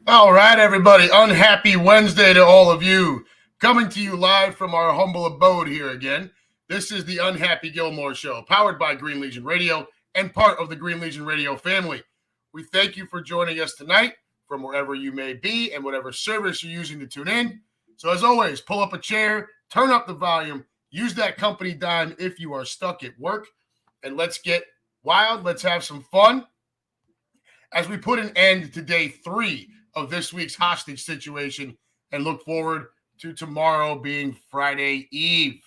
All right, everybody. Unhappy Wednesday to all of you. Coming to you live from our humble abode here again. This is the Unhappy Gilmore Show, powered by Green Legion Radio and part of the Green Legion Radio family. We thank you for joining us tonight from wherever you may be and whatever service you're using to tune in. So as always, pull up a chair, turn up the volume, use that company dime if you are stuck at work, and let's get wild. Let's have some fun as we put an end to day 3 of this week's hostage situation and look forward to tomorrow being Friday Eve.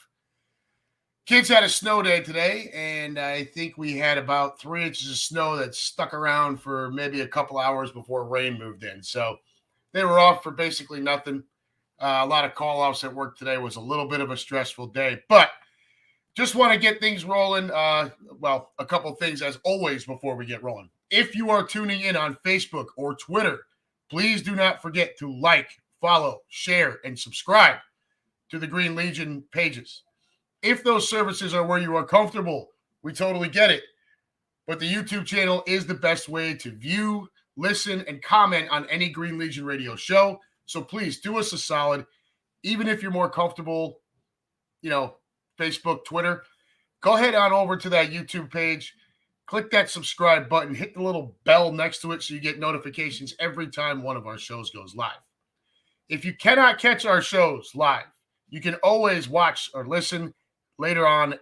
Kids had a snow day today, and I think we had about 3 inches of snow that stuck around for maybe a couple hours before rain moved in. So they were off for basically nothing. A lot of call-offs at work today. Was a little bit of a stressful day, but just want to get things rolling. A couple things as always before we get rolling. If you are tuning in on Facebook or Twitter, please do not forget to like, follow, share, and subscribe to the Green Legion pages. If those services are where you are comfortable, we totally get it. But the YouTube channel is the best way to view, listen, and comment on any Green Legion Radio show. So please do us a solid. Even if you're more comfortable, Facebook, Twitter, go ahead on over to that YouTube page. Click that subscribe button, hit the little bell next to it so you get notifications every time one of our shows goes live. If you cannot catch our shows live, you can always watch or listen later on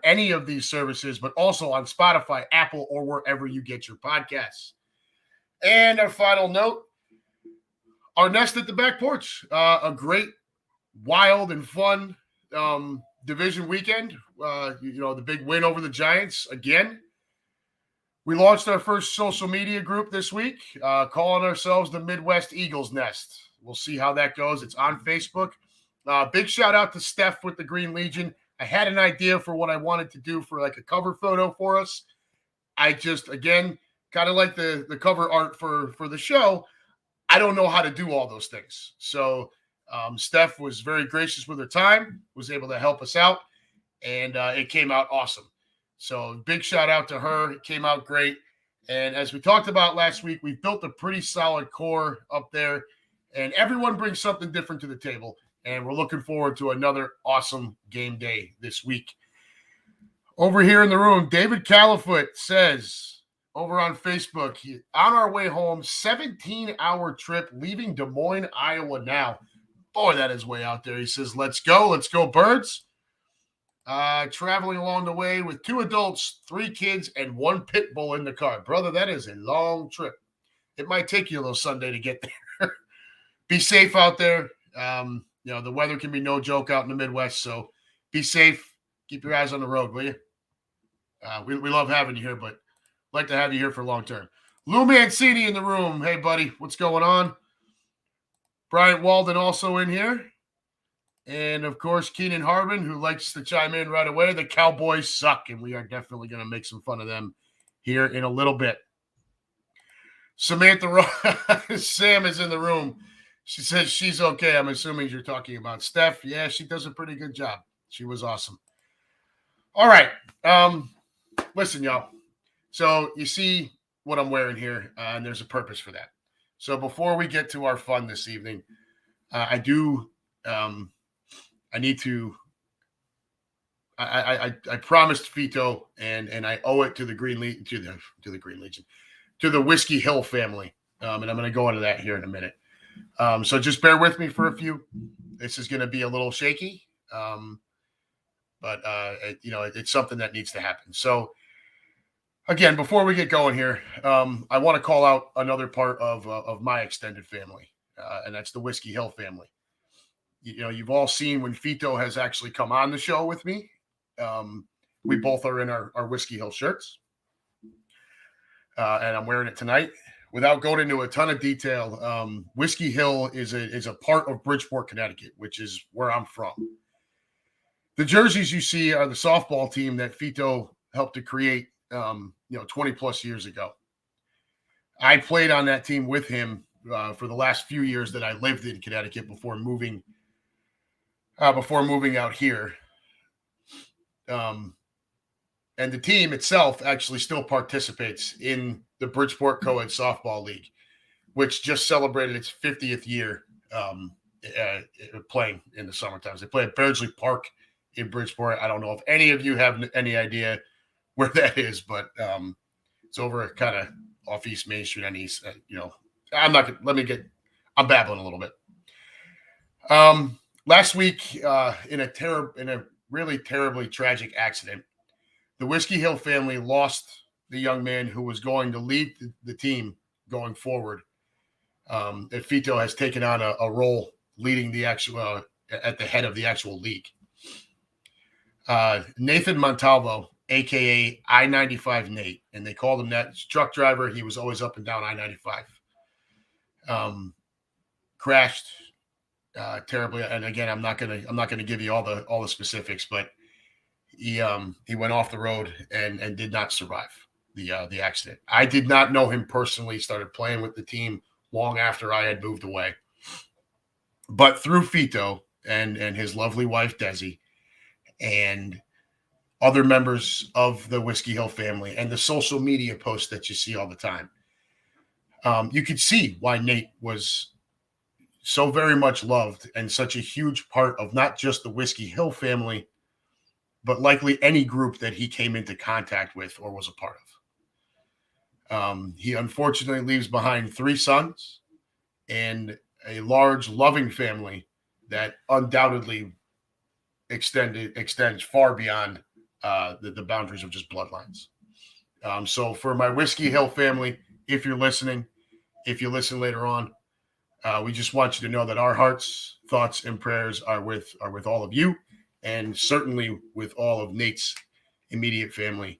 any of these services, but also on Spotify, Apple, or wherever you get your podcasts. And our final note, our nest at the back porch, a great, wild, and fun division weekend. The big win over the Giants again. We launched our first social media group this week, calling ourselves the Midwest Eagles Nest. We'll see how that goes. It's on Facebook. Big shout out to Steph with the Green Legion. I had an idea for what I wanted to do for like a cover photo for us. I just, again, kind of like the cover art for the show. I don't know how to do all those things. So Steph was very gracious with her time, was able to help us out, and it came out awesome. So big shout out to her. It came out great. And as we talked about last week, we built a pretty solid core up there, and everyone brings something different to the table. And we're looking forward to another awesome game day this week. Over here in the room, David Califoot says over on Facebook, on our way home, 17-hour trip leaving Des Moines, Iowa now. Boy, that is way out there. He says, let's go, birds. Traveling along the way with 2 adults, 3 kids, and 1 pit bull in the car. Brother, that is a long trip. It might take you a little Sunday to get there. Be safe out there. The weather can be no joke out in the Midwest, so be safe. Keep your eyes on the road, will you? We love having you here, but like to have you here for long term. Lou Mancini in the room. Hey, buddy, what's going on? Bryant Walden also in here. And, of course, Keenan Harbin, who likes to chime in right away. The Cowboys suck, and we are definitely going to make some fun of them here in a little bit. Samantha Sam is in the room. She says she's okay. I'm assuming you're talking about Steph. Yeah, she does a pretty good job. She was awesome. All right. Listen, y'all. So you see what I'm wearing here, and there's a purpose for that. So before we get to our fun this evening, I promised Fito, and I owe it to the to the Whiskey Hill family, and I'm going to go into that here in a minute. So just bear with me for a few. This is going to be a little shaky, but it's something that needs to happen. So again, before we get going here, I want to call out another part of my extended family, and that's the Whiskey Hill family. You've all seen when Fito has actually come on the show with me. We both are in our Whiskey Hill shirts, and I'm wearing it tonight. Without going into a ton of detail, Whiskey Hill is a part of Bridgeport, Connecticut, which is where I'm from. The jerseys you see are the softball team that Fito helped to create, 20 plus years ago. I played on that team with him for the last few years that I lived in Connecticut before moving out here. And the team itself actually still participates in the Bridgeport Co-ed Softball League, which just celebrated its 50th year playing in the summertime. They play at Beardsley Park in Bridgeport. I don't know if any of you have any idea where that is, but it's over kind of off East Main Street on East. I'm babbling a little bit. Last week, in a really terribly tragic accident, the Whiskey Hill family lost the young man who was going to lead the team going forward. That Fito has taken on a role leading the actual at the head of the actual league. Nathan Montalvo, aka I-95 Nate, and they called him that. Truck driver. He was always up and down I-95. Crashed terribly, and again, I'm not gonna give you all the specifics, but he went off the road and did not survive the accident. I did not know him personally. Started playing with the team long after I had moved away, but through Fito and his lovely wife Desi and other members of the Whiskey Hill family and the social media posts that you see all the time, you could see why Nate was so very much loved and such a huge part of not just the Whiskey Hill family, but likely any group that he came into contact with or was a part of. He unfortunately leaves behind 3 sons and a large, loving family that undoubtedly extends far beyond the boundaries of just bloodlines. So for my Whiskey Hill family, if you're listening, if you listen later on, we just want you to know that our hearts, thoughts, and prayers are with all of you, and certainly with all of Nate's immediate family,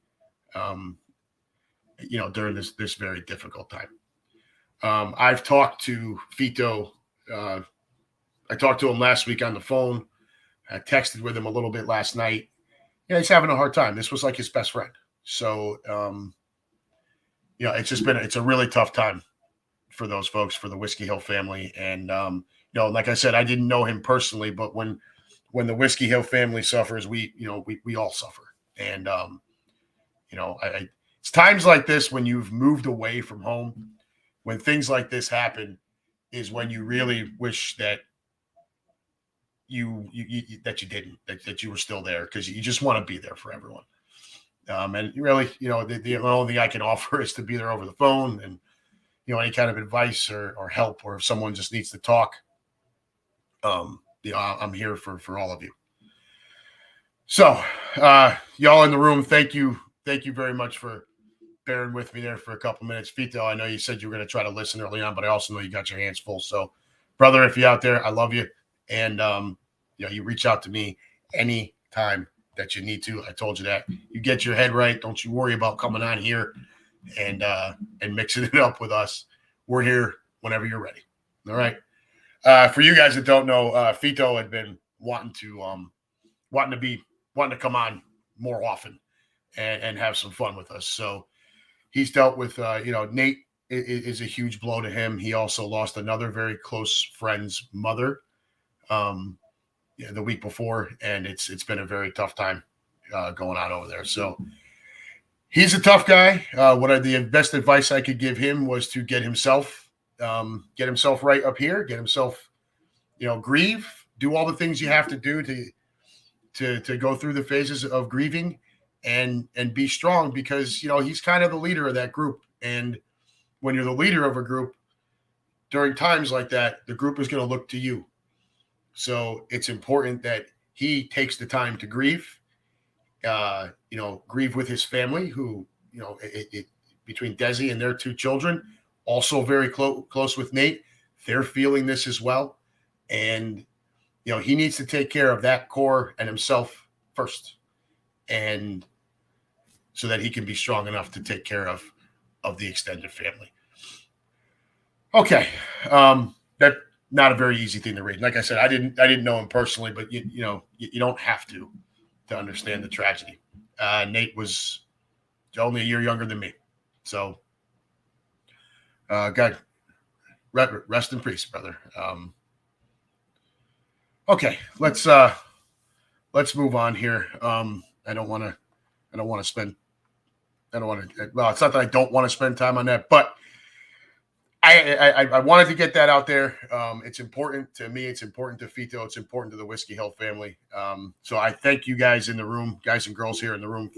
during this very difficult time. I've talked to Fito. I talked to him last week on the phone. I texted with him a little bit last night. Yeah, he's having a hard time. This was like his best friend. So, it's a really tough time for those folks, for the Whiskey Hill family. And, like I said, I didn't know him personally, but when the Whiskey Hill family suffers, we all suffer. And, it's times like this when you've moved away from home, when things like this happen, is when you really wish that you didn't, that you were still there, because you just want to be there for everyone. And really, the only thing I can offer is to be there over the phone and, any kind of advice or help, or if someone just needs to talk, I'm here for all of you. So, y'all in the room, thank you very much for bearing with me there for a couple minutes. Vito, I know you said you were going to try to listen early on, but I also know you got your hands full. So, brother, if you're out there, I love you, and you reach out to me anytime that you need to. I told you that. You get your head right. Don't you worry about coming on here and mixing it up with us. We're here whenever you're ready. All right. For you guys that don't know, Fito had been wanting to come on more often and have some fun with us. So he's dealt with, Nate is a huge blow to him. He also lost another very close friend's mother the week before, and it's been a very tough time going on over there. So he's a tough guy. The best advice I could give him was to get himself right up here, get himself, grieve, do all the things you have to do to go through the phases of grieving and be strong, because, he's kind of the leader of that group. And when you're the leader of a group during times like that, the group is going to look to you. So it's important that he takes the time to grieve, grieve with his family, who, between Desi and their two children, also very close with Nate. They're feeling this as well. And, he needs to take care of that core and himself first. And so that he can be strong enough to take care of the extended family. Okay. That's not a very easy thing to read. Like I said, I didn't know him personally, but you don't have to understand the tragedy. Nate was only a year younger than me. So, God, rest in peace, brother. Okay, let's move on here. I don't want to spend. Well, it's not that I don't want to spend time on that, but I wanted to get that out there. It's important to me. It's important to Fito. It's important to the Whiskey Hill family. So I thank you guys in the room, guys and girls here in the room,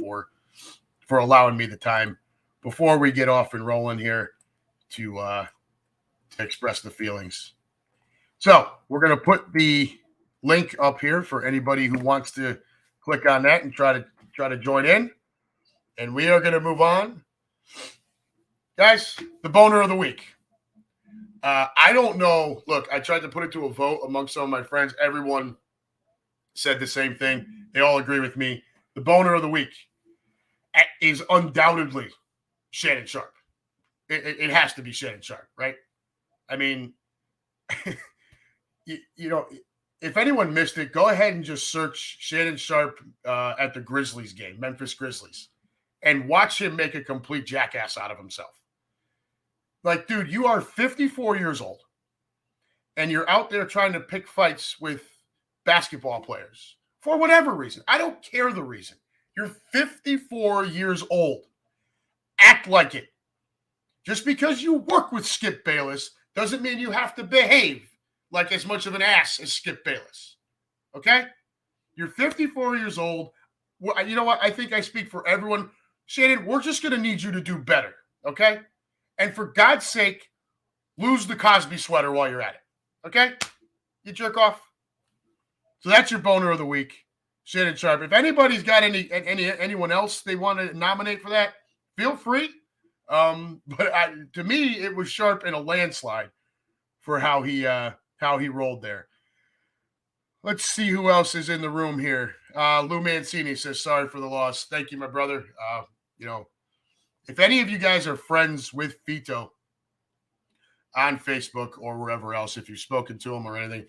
for allowing me the time before we get off and rolling here to express the feelings. So we're going to put the link up here for anybody who wants to click on that and try to join in. And we are going to move on. Guys, the boner of the week. I don't know. Look, I tried to put it to a vote among some of my friends. Everyone said the same thing. They all agree with me. The boner of the week is undoubtedly Shannon Sharpe. It has to be Shannon Sharpe, right? I mean, if anyone missed it, go ahead and just search Shannon Sharpe at the Grizzlies game, Memphis Grizzlies, and watch him make a complete jackass out of himself. Like, dude, you are 54 years old, and you're out there trying to pick fights with basketball players for whatever reason. I don't care the reason. You're 54 years old. Act like it. Just because you work with Skip Bayless doesn't mean you have to behave like as much of an ass as Skip Bayless. Okay? You're 54 years old. Well, you know what? I think I speak for everyone. Shannon, we're just going to need you to do better. Okay? And for God's sake, lose the Cosby sweater while you're at it. Okay? You jerk off. So that's your boner of the week, Shannon Sharpe. If anybody's got anyone else they want to nominate for that, feel free. But to me, it was Sharpe in a landslide for how he rolled there. Let's see who else is in the room here. Lou Mancini says, sorry for the loss. Thank you, my brother. If any of you guys are friends with Fito on Facebook or wherever else, if you've spoken to him or anything,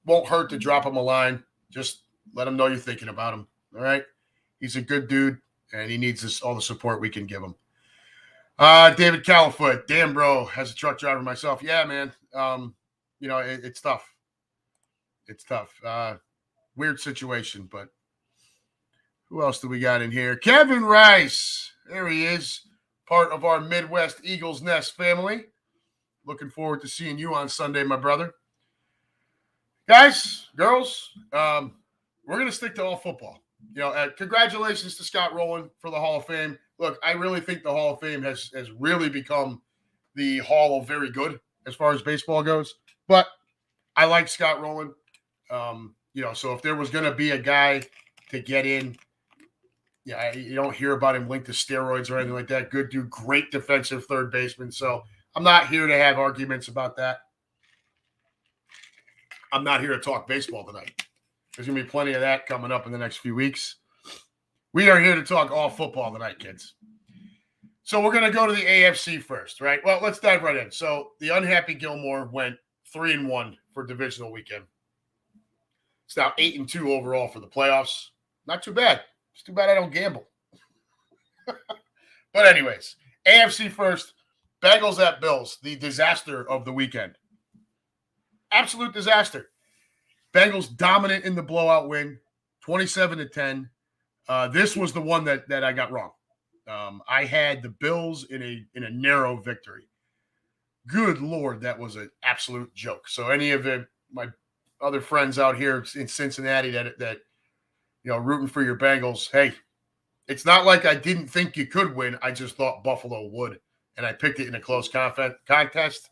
won't hurt to drop him a line. Just let him know you're thinking about him. All right. He's a good dude and he needs all the support we can give him. David Califoot, damn bro, as a truck driver myself. Yeah, man. It's tough. It's tough. Weird situation, but who else do we got in here? Kevin Rice. There he is. Part of our Midwest Eagles Nest family. Looking forward to seeing you on Sunday, my brother. Guys, girls, we're going to stick to all football. Congratulations to Scott Rowland for the Hall of Fame. Look, I really think the Hall of Fame has really become the Hall of Very Good as far as baseball goes. But I like Scott Rowland. So if there was going to be a guy to get in, you don't hear about him linked to steroids or anything like that. Good dude, great defensive third baseman. So I'm not here to have arguments about that. I'm not here to talk baseball tonight. There's going to be plenty of that coming up in the next few weeks. We are here to talk all football tonight, kids. So we're going to go to the AFC first, right? Well, let's dive right in. So the unhappy Gilmore went 3-1 for divisional weekend. It's now 8-2 overall for the playoffs. Not too bad. It's too bad I don't gamble. But anyways, AFC first, Bengals at Bills, the disaster of the weekend. Absolute disaster. Bengals dominant in the blowout win, 27-10. This was the one that I got wrong. I had the Bills in a narrow victory. Good Lord, that was an absolute joke. So any of my other friends out here in Cincinnati that rooting for your Bengals, hey, it's not like I didn't think you could win. I just thought Buffalo would, and I picked it in a close contest.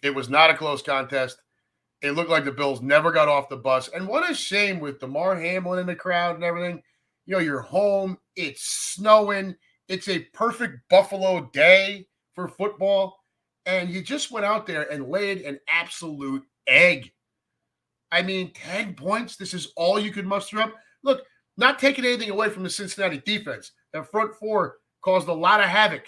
It was not a close contest. It looked like the Bills never got off the bus. And what a shame with DeMar Hamlin in the crowd and everything. You're home. It's snowing. It's a perfect Buffalo day for football. And you just went out there and laid an absolute egg. I mean, 10 points. This is all you could muster up. Look, not taking anything away from the Cincinnati defense. That front four caused a lot of havoc.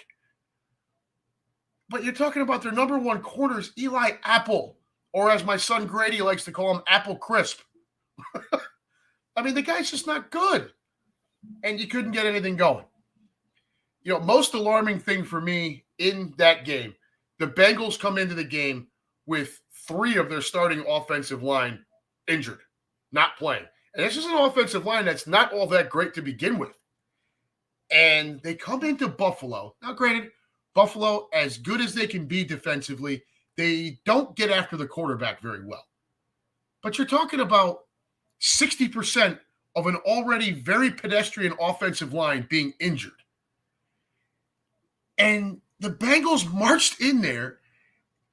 But you're talking about their number one corners, Eli Apple, or as my son Grady likes to call him, Apple Crisp. I mean, the guy's just not good. And you couldn't get anything going. Most alarming thing for me in that game, the Bengals come into the game with 3 of their starting offensive line injured, not playing. And this is an offensive line that's not all that great to begin with. And they come into Buffalo. Now, granted, Buffalo, as good as they can be defensively, they don't get after the quarterback very well. But you're talking about 60% of an already very pedestrian offensive line being injured. And the Bengals marched in there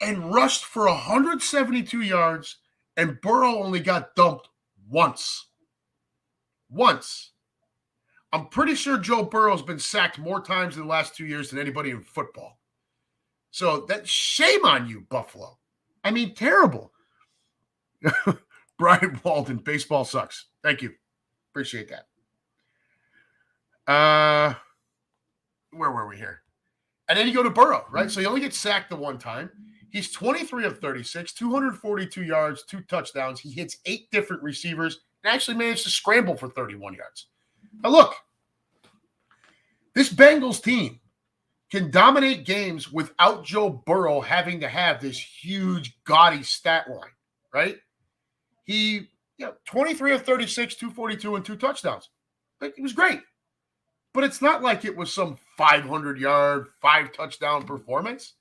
and rushed for 172 yards, and Burrow only got dumped once. I'm pretty sure Joe Burrow's been sacked more times in the last 2 years than anybody in football. So that shame on you, Buffalo. I mean, terrible. Brian Walden, baseball sucks. Thank you. Appreciate that. Where were we here? And then you go to Burrow, right? So he only gets sacked the one time. He's 23 of 36, 242 yards, 2 touchdowns. He hits 8 different receivers and actually managed to scramble for 31 yards. Now, look, this Bengals team can dominate games without Joe Burrow having to have this huge, gaudy stat line, right? He, 23 of 36, 242, and 2 touchdowns. It was great. But it's not like it was some 500-yard, 5-touchdown performance.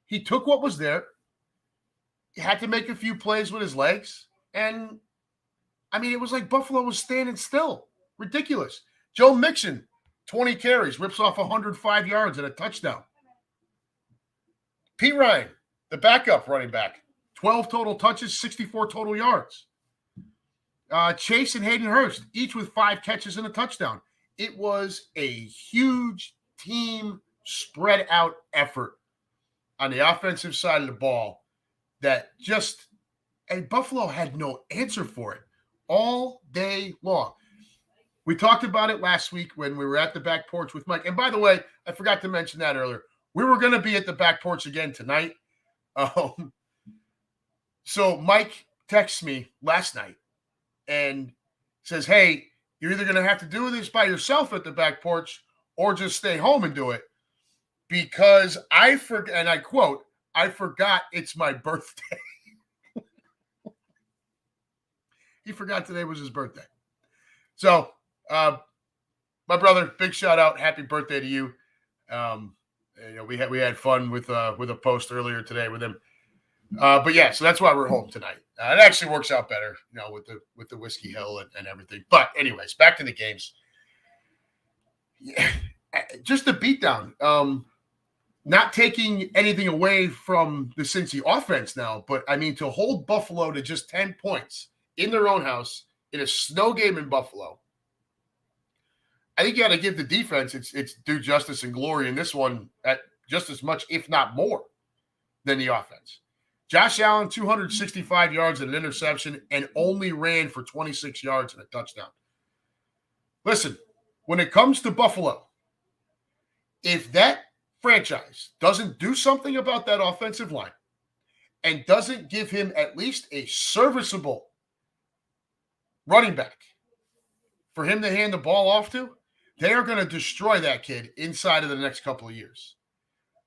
He took what was there. He had to make a few plays with his legs. And, I mean, it was like Buffalo was standing still. Ridiculous. Joe Mixon, 20 carries, rips off 105 yards and a touchdown. Pete Ryan, the backup running back, 12 total touches, 64 total yards. Chase and Hayden Hurst, each with 5 catches and a touchdown. It was a huge team spread out effort on the offensive side of the ball that just, and Buffalo had no answer for it all day long. We talked about it last week when we were at the back porch with Mike. And by the way, I forgot to mention that earlier. We were going to be at the back porch again tonight. So Mike texts me last night and says, hey, you're either going to have to do this by yourself at the back porch or just stay home and do it because I forgot, and I quote, I forgot it's my birthday. He forgot today was his birthday. So, my brother, big shout out. Happy birthday to you. We had fun with a post earlier today with him. But yeah, so that's why we're home tonight. It actually works out better, with the Whiskey Hill and everything. But anyways, back to the games. Yeah, just the beatdown. not taking anything away from the Cincy offense now, but I mean, to hold Buffalo to just 10 points in their own house in a snow game in Buffalo, I think you got to give the defense its due justice and glory in this one at just as much, if not more, than the offense. Josh Allen, 265 yards and an interception, and only ran for 26 yards and a touchdown. Listen, when it comes to Buffalo, if that franchise doesn't do something about that offensive line and doesn't give him at least a serviceable running back for him to hand the ball off to, they are going to destroy that kid inside of the next couple of years.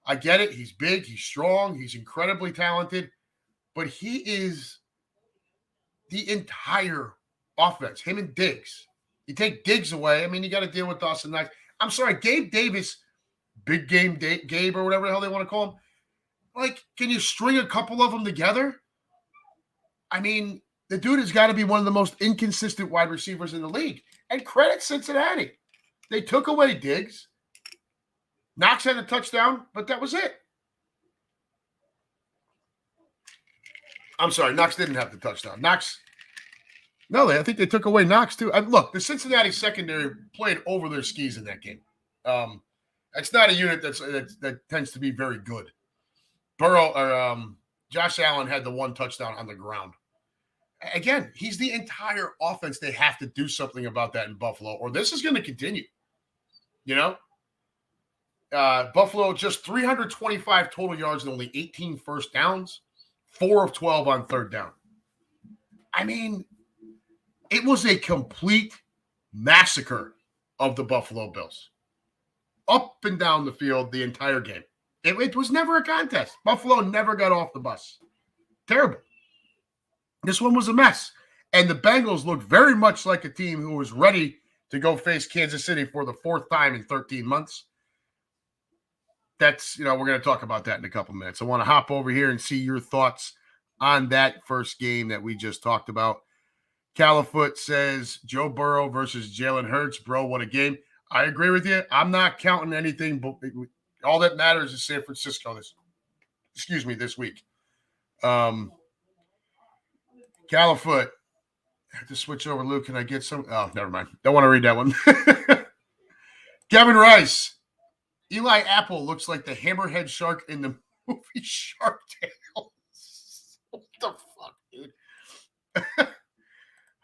I get it. He's big. He's strong. He's incredibly talented. But he is the entire offense, him and Diggs. You take Diggs away, I mean, you got to deal with Dawson Knox. I'm sorry, Gabe Davis, big game Gabe or whatever the hell they want to call him. Like, can you string a couple of them together? I mean, the dude has got to be one of the most inconsistent wide receivers in the league. And credit Cincinnati. They took away Diggs. Knox had a touchdown, but that was it. I'm sorry, Knox didn't have the touchdown. I think they took away Knox too. Look, the Cincinnati secondary played over their skis in that game. It's not a unit that tends to be very good. Josh Allen had the one touchdown on the ground. Again, he's the entire offense. They have to do something about that in Buffalo, or this is going to continue. You know? Buffalo just 325 total yards and only 18 first downs, 4 of 12 on third down. I mean, it was a complete massacre of the Buffalo Bills. Up and down the field the entire game. It was never a contest. Buffalo never got off the bus. Terrible. This one was a mess. And the Bengals looked very much like a team who was ready to go face Kansas City for the fourth time in 13 months. We're going to talk about that in a couple minutes. I want to hop over here and see your thoughts on that first game that we just talked about. Califoot says, Joe Burrow versus Jalen Hurts. Bro, what a game. I agree with you. I'm not counting anything, but all that matters is San Francisco this week. Califoot. I have to switch over, Luke. Can I get some? Oh, never mind. Don't want to read that one. Kevin Rice. Eli Apple looks like the hammerhead shark in the movie Shark Tale. What the fuck, dude?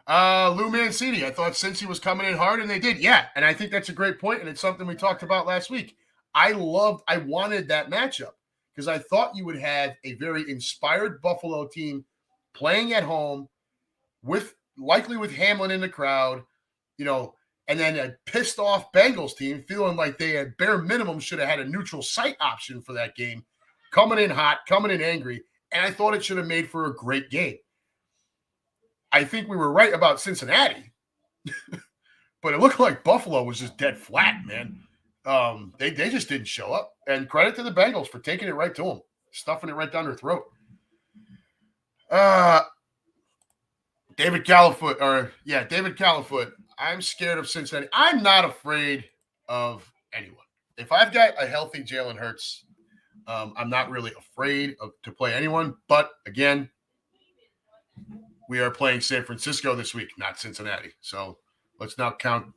Lou Mancini. I thought Cincy was coming in hard, and they did. Yeah, and I think that's a great point, and it's something we talked about last week. I wanted that matchup because I thought you would have a very inspired Buffalo team playing at home likely with Hamlin in the crowd, and then a pissed off Bengals team feeling like they at bare minimum should have had a neutral site option for that game, coming in hot, coming in angry, and I thought it should have made for a great game. I think we were right about Cincinnati, but it looked like Buffalo was just dead flat, man. They just didn't show up, and credit to the Bengals for taking it right to them, stuffing it right down their throat. David Califoot. I'm scared of Cincinnati. I'm not afraid of anyone. If I've got a healthy Jalen Hurts, I'm not really afraid to play anyone. But again, we are playing San Francisco this week, not Cincinnati. So let's not count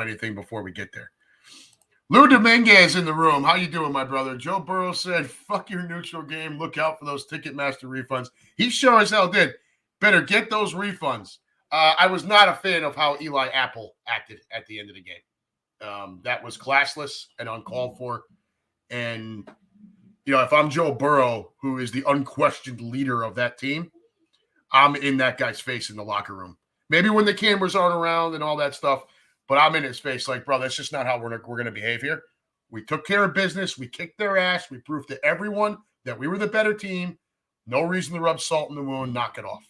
anything before we get there. Lou Dominguez in the room. How you doing, my brother? Joe Burrow said, "Fuck your neutral game. Look out for those Ticketmaster refunds." He sure as hell did. Better get those refunds. I was not a fan of how Eli Apple acted at the end of the game. That was classless and uncalled for. And, if I'm Joe Burrow, who is the unquestioned leader of that team, I'm in that guy's face in the locker room. Maybe when the cameras aren't around and all that stuff, but I'm in his face like, bro, that's just not how we're going to behave here. We took care of business. We kicked their ass. We proved to everyone that we were the better team. No reason to rub salt in the wound. Knock it off.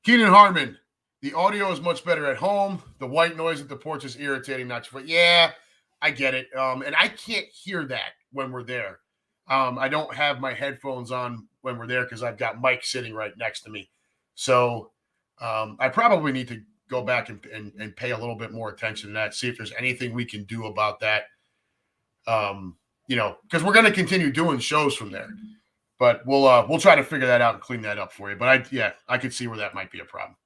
Keenan Harmon, the audio is much better at home. The white noise at the porch is irritating. Yeah, I get it. And I can't hear that when we're there. I don't have my headphones on when we're there because I've got Mike sitting right next to me. So I probably need to go back and pay a little bit more attention to that, see if there's anything we can do about that. Because we're going to continue doing shows from there. But we'll try to figure that out and clean that up for you. But I could see where that might be a problem.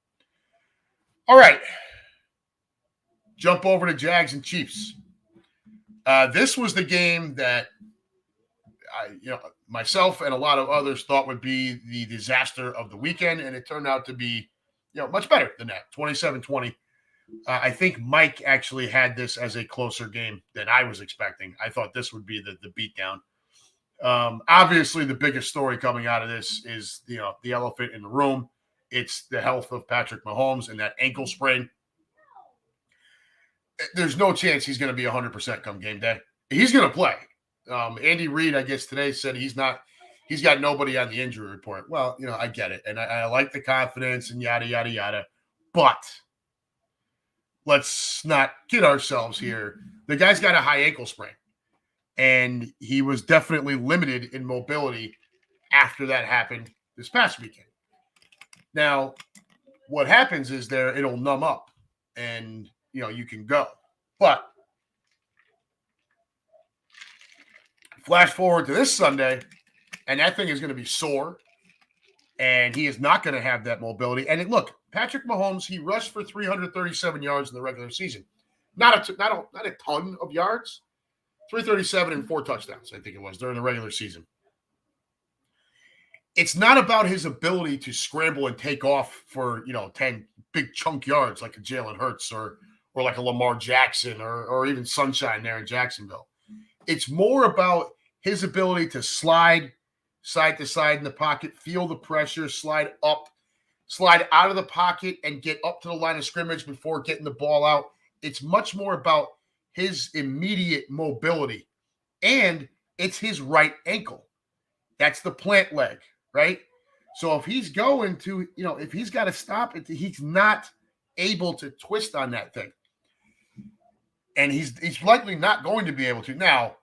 All right. Jump over to Jags and Chiefs. This was the game that myself and a lot of others thought would be the disaster of the weekend, and it turned out to be, much better than that. 27-20. I think Mike actually had this as a closer game than I was expecting. I thought this would be the beatdown. Obviously, the biggest story coming out of this is the elephant in the room. It's the health of Patrick Mahomes and that ankle sprain. There's no chance he's going to be 100% come game day. He's going to play. Andy Reid, I guess today, said he's got nobody on the injury report. Well, I get it. And I like the confidence and yada, yada, yada. But let's not kid ourselves here. The guy's got a high ankle sprain. And he was definitely limited in mobility after that happened this past weekend. Now, what happens is it'll numb up and, you can go. But flash forward to this Sunday, and that thing is going to be sore, and he is not going to have that mobility. And look, Patrick Mahomes, he rushed for 337 yards in the regular season. Not a ton of yards. 337 and 4 touchdowns, I think it was, during the regular season. It's not about his ability to scramble and take off for, 10 big chunk yards like a Jalen Hurts or like a Lamar Jackson or even Sunshine there in Jacksonville. It's more about his ability to slide side to side in the pocket, feel the pressure, slide up, slide out of the pocket, and get up to the line of scrimmage before getting the ball out. It's much more about his immediate mobility. And it's his right ankle. That's the plant leg, right? So if he's going to, if he's got to stop it, he's not able to twist on that thing. And he's likely not going to be able to. Now,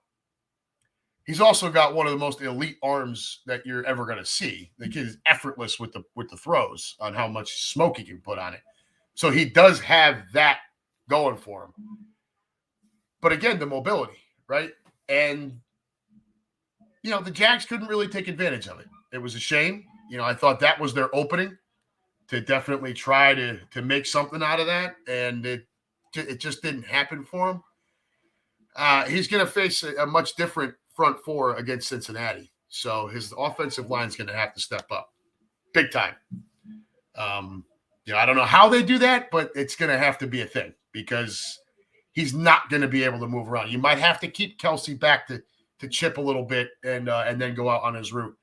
he's also got one of the most elite arms that you're ever going to see. The kid is effortless with the throws on how much smoke he can put on it. So he does have that going for him. But again, the mobility, right? And, the Jags couldn't really take advantage of it. It was a shame. I thought that was their opening to definitely try to make something out of that. And it just didn't happen for him. He's going to face a much different front four against Cincinnati. So his offensive line is going to have to step up big time. I don't know how they do that, but it's going to have to be a thing because he's not going to be able to move around. You might have to keep Kelsey back to chip a little bit and then go out on his route.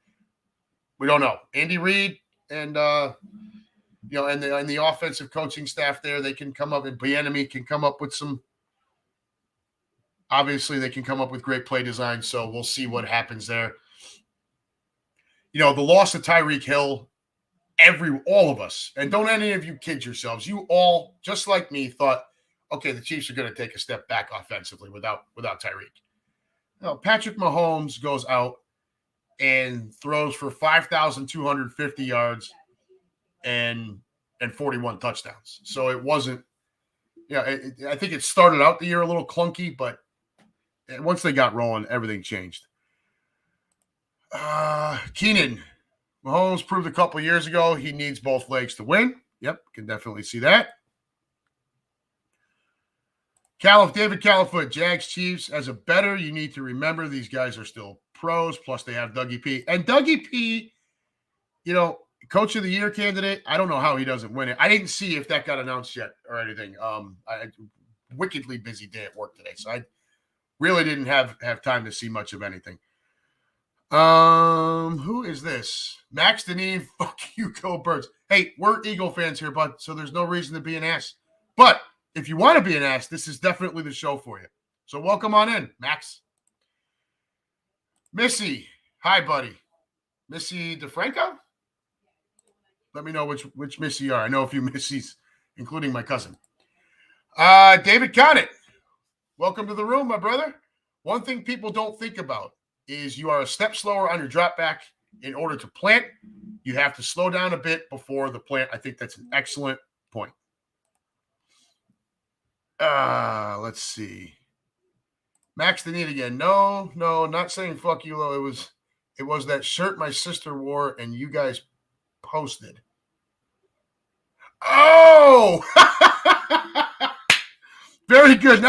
We don't know. Andy Reid and and the offensive coaching staff there, they can come up, and Bieniemy can come up with some. Obviously, they can come up with great play design. So we'll see what happens there. The loss of Tyreek Hill, all of us, and don't any of you kid yourselves. You all, just like me, thought, okay, the Chiefs are going to take a step back offensively without Tyreek. Patrick Mahomes goes out and throws for 5,250 yards and 41 touchdowns. So it wasn't, I think it started out the year a little clunky, but once they got rolling, everything changed. Keenan, Mahomes proved a couple years ago he needs both legs to win. Yep, can definitely see that. David Califoot, Jags Chiefs. As a bettor, you need to remember these guys are still pros, plus they have Dougie P. And Dougie P, Coach of the Year candidate, I don't know how he doesn't win it. I didn't see if that got announced yet or anything. I wickedly busy day at work today, so I really didn't have time to see much of anything. Who is this? Max Deneen, fuck you, go Birds. Hey, we're Eagle fans here, bud, so there's no reason to be an ass. But if you want to be an ass, this is definitely the show for you. So welcome on in, Max. Missy, hi, buddy. Missy DeFranco? Let me know which Missy you are. I know a few Missies, including my cousin. David Conant, welcome to the room, my brother. One thing people don't think about is you are a step slower on your drop back. In order to plant, you have to slow down a bit before the plant. I think that's an excellent point. Let's see. Max the Need again. No, not saying fuck you, Lo. It was that shirt my sister wore and you guys posted. Oh! Very good.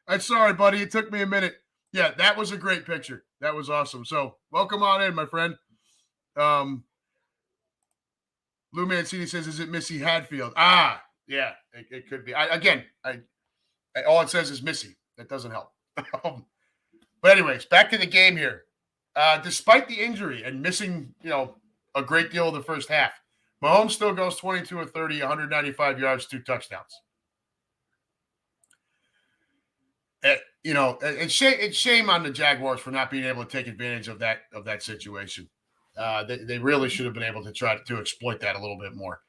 I'm sorry, buddy. It took me a minute. Yeah, that was a great picture. That was awesome. So welcome on in, my friend. Lou Mancini says, is it Missy Hadfield? Ah, yeah, it could be. All it says is Missy. That doesn't help. But anyways, back to the game here. Despite the injury and missing, a great deal of the first half, Mahomes still goes 22 of 30, 195 yards, 2 touchdowns. It's shame on the Jaguars for not being able to take advantage of that situation. They really should have been able to try to exploit that a little bit more.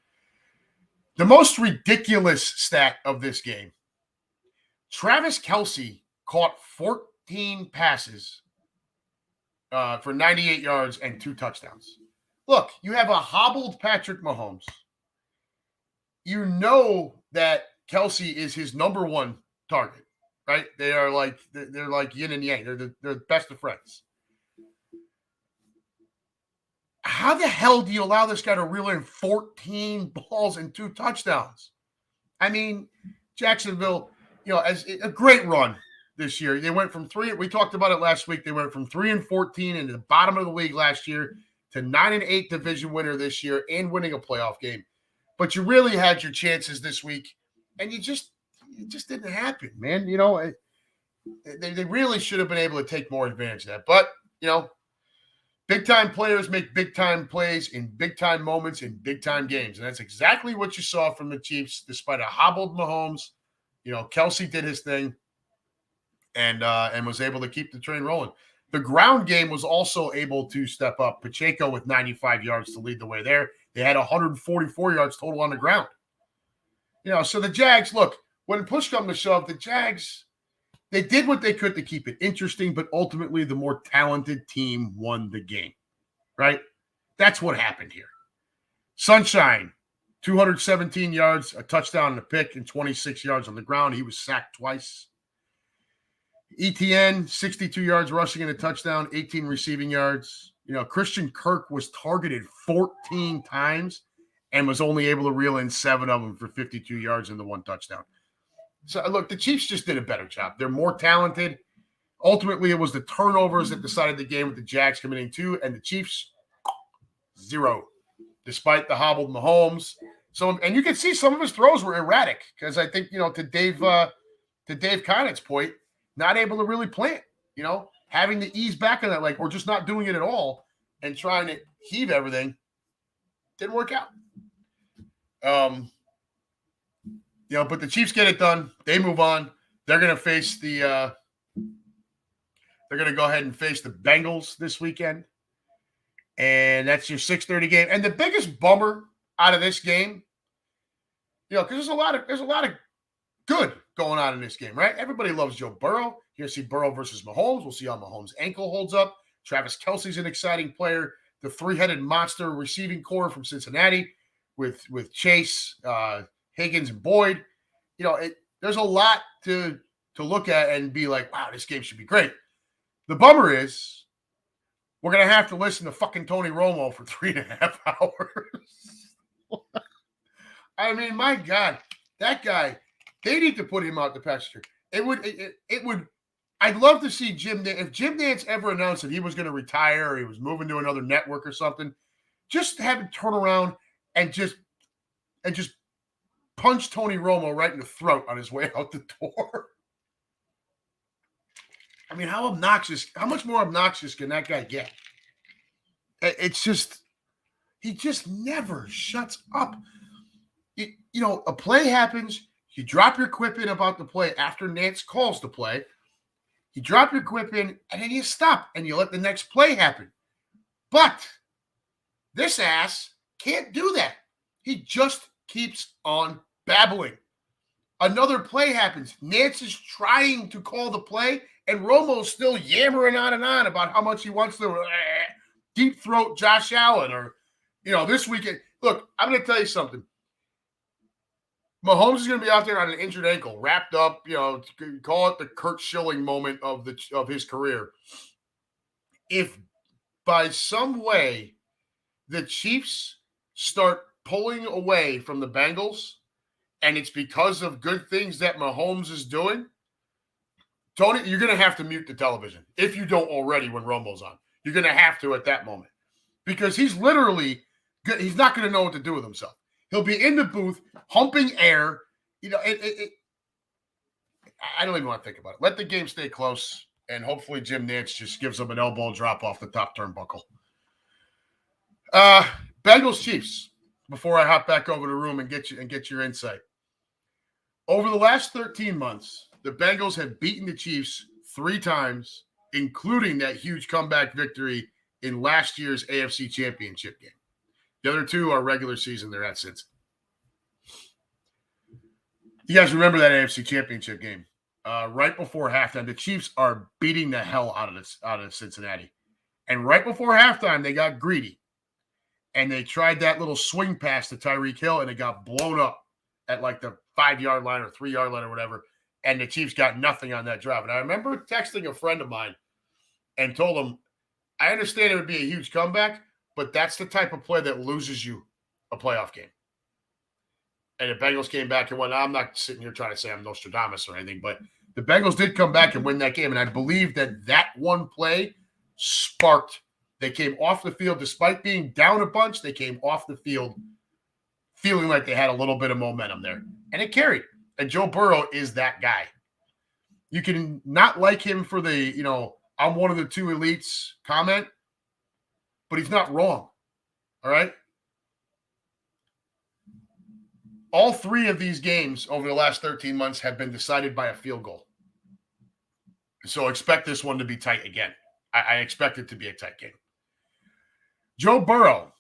The most ridiculous stat of this game, Travis Kelce caught 14 passes for 98 yards and 2 touchdowns. Look, you have a hobbled Patrick Mahomes. You know that Kelce is his number one target, right? They're like yin and yang. They're the best of friends. How the hell do you allow this guy to reel in 14 balls and 2 touchdowns? I mean, Jacksonville, as a great run this year. They went from 3. We talked about it last week. They went from 3-14 into the bottom of the league last year to 9-8 division winner this year and winning a playoff game. But you really had your chances this week, and it just didn't happen, man. They really should have been able to take more advantage of that. But, big-time players make big-time plays in big-time moments in big-time games. And that's exactly what you saw from the Chiefs, despite a hobbled Mahomes. Kelce did his thing and was able to keep the train rolling. The ground game was also able to step up. Pacheco with 95 yards to lead the way there. They had 144 yards total on the ground. So the Jags, look, when push comes to shove, the Jags, they did what they could to keep it interesting, but ultimately the more talented team won the game, right? That's what happened here. Sunshine, 217 yards, a touchdown and a pick, and 26 yards on the ground. He was sacked twice. ETN, 62 yards rushing and a touchdown, 18 receiving yards. Christian Kirk was targeted 14 times and was only able to reel in 7 of them for 52 yards and the 1 touchdown. So, look, the Chiefs just did a better job. They're more talented. Ultimately, it was the turnovers that decided the game with the Jags coming in 2, and the Chiefs, 0, despite the hobbled Mahomes. So, and you can see some of his throws were erratic because I think, to Dave Connett's point, not able to really plant, having to ease back on that leg or just not doing it at all and trying to heave everything didn't work out. But the Chiefs get it done. They move on. They're going to face they're going to go ahead and face the Bengals this weekend. And that's your 6:30 game. And the biggest bummer out of this game, because there's a lot of good going on in this game, right? Everybody loves Joe Burrow. You're going to see Burrow versus Mahomes. We'll see how Mahomes' ankle holds up. Travis Kelce's an exciting player. The 3-headed monster receiving core from Cincinnati with Chase, Higgins, and Boyd. There's a lot to look at and be like, wow, this game should be great. The bummer is we're going to have to listen to fucking Tony Romo for 3.5 hours. I mean, my God, that guy, they need to put him out the pasture. It would. I'd love to see if Jim Nantz ever announced that he was going to retire or he was moving to another network or something, just have him turn around and just punch Tony Romo right in the throat on his way out the door. I mean, how much more obnoxious can that guy get? It's just, he just never shuts up. A play happens. You drop your quip in about the play after Nance calls the play. You drop your quip in, and then you stop, and you let the next play happen. But this ass can't do that. He just keeps on babbling. Another play happens. Nance is trying to call the play, and Romo's still yammering on and on about how much he wants to deep throat Josh Allen or, this weekend. Look, I'm going to tell you something. Mahomes is going to be out there on an injured ankle, wrapped up, call it the Kurt Schilling moment of his career. If by some way the Chiefs start pulling away from the Bengals, and it's because of good things that Mahomes is doing, Tony, you're going to have to mute the television if you don't already when Romo's on. You're going to have to at that moment because he's literally – he's not going to know what to do with himself. He'll be in the booth humping air. I don't even want to think about it. Let the game stay close, and hopefully Jim Nantz just gives him an elbow drop off the top turnbuckle. Bengals Chiefs. Before I hop back over the room and get your insight. Over the last 13 months, the Bengals have beaten the Chiefs 3 times, including that huge comeback victory in last year's AFC Championship game. The other 2 are regular season. They're at Cincy. You guys remember that AFC Championship game? Right before halftime, the Chiefs are beating the hell out of Cincinnati. And right before halftime, they got greedy. And they tried that little swing pass to Tyreek Hill, and it got blown up at like the 5-yard line or 3-yard line or whatever. And the Chiefs got nothing on that drive. And I remember texting a friend of mine and told him, I understand it would be a huge comeback, but that's the type of play that loses you a playoff game. And the Bengals came back and won. I'm not sitting here trying to say I'm Nostradamus or anything, but the Bengals did come back and win that game. And I believe that one play sparked. They came off the field, despite being down a bunch, they came off the field feeling like they had a little bit of momentum there. And it carried. And Joe Burrow is that guy. You can not like him for the, I'm one of the 2 elites comment, but he's not wrong. All right? All 3 of these games over the last 13 months have been decided by a field goal. So expect this one to be tight again. I expect it to be a tight game. Joe Burrow,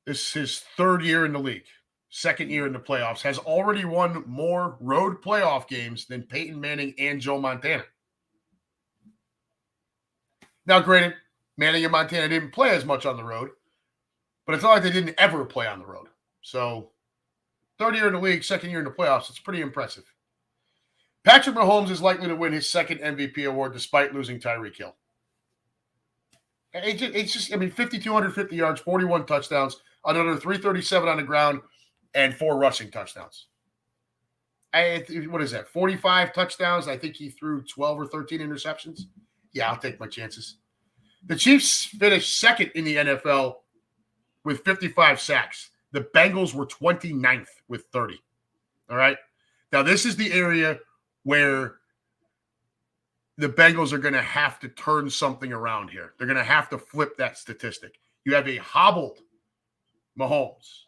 this is his 3rd year in the league, 2nd year in the playoffs, has already won more road playoff games than Peyton Manning and Joe Montana. Now, granted, Manning and Montana didn't play as much on the road, but it's not like they didn't ever play on the road. So, 3rd year in the league, 2nd year in the playoffs, it's pretty impressive. Patrick Mahomes is likely to win his 2nd MVP award despite losing Tyreek Hill. It's just 5,250 yards, 41 touchdowns, another 337 on the ground, and 4 rushing touchdowns. What is that, 45 touchdowns? I think he threw 12 or 13 interceptions. Yeah, I'll take my chances. The Chiefs finished 2nd in the NFL with 55 sacks. The Bengals were 29th with 30. All right? Now, this is the area where the Bengals are going to have to turn something around here. They're going to have to flip that statistic. You have a hobbled Mahomes.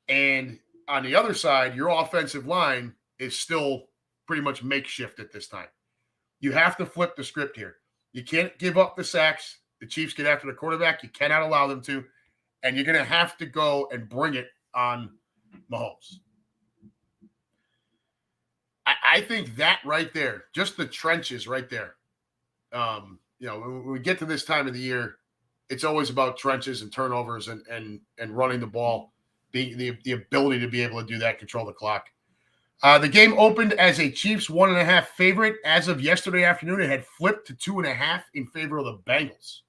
And on the other side, your offensive line is still pretty much makeshift at this time. You have to flip the script here. You can't give up the sacks. The Chiefs get after the quarterback. You cannot allow them to. And you're going to have to go and bring it on Mahomes. I think that right there, just the trenches right there. When we get to this time of the year, it's always about trenches and turnovers and running the ball, the ability to be able to do that, control the clock. The game opened as a Chiefs 1.5 favorite. As of yesterday afternoon, it had flipped to 2.5 in favor of the Bengals.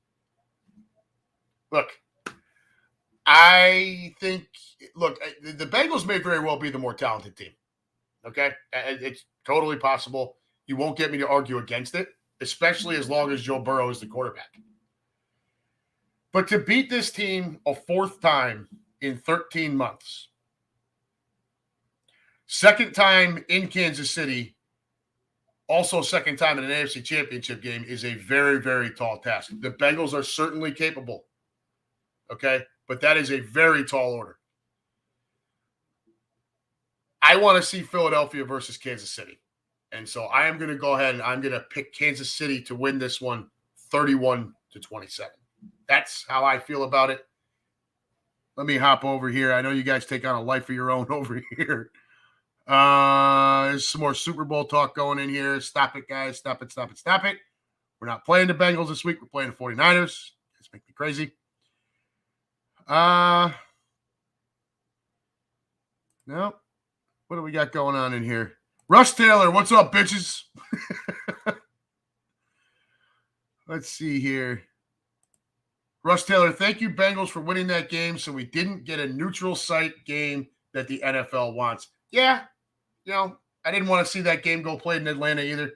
Look, the Bengals may very well be the more talented team. Okay? It's totally possible. You won't get me to argue against it, especially as long as Joe Burrow is the quarterback. But to beat this team a 4th time in 13 months, 2nd time in Kansas City, also 2nd time in an AFC Championship game, is a very, very tall task. The Bengals are certainly capable, okay? But that is a very tall order. I want to see Philadelphia versus Kansas City. And so I am going to go ahead and I'm going to pick Kansas City to win this one 31-27. That's how I feel about it. Let me hop over here. I know you guys take on a life of your own over here. There's some more Super Bowl talk going in here. Stop it, guys. Stop it. We're not playing the Bengals this week. We're playing the 49ers. It's making me crazy. No. What do we got going on in here? Russ Taylor, what's up, bitches? Let's see here. Russ Taylor, thank you, Bengals, for winning that game so we didn't get a neutral site game that the NFL wants. Yeah, I didn't want to see that game go played in Atlanta either.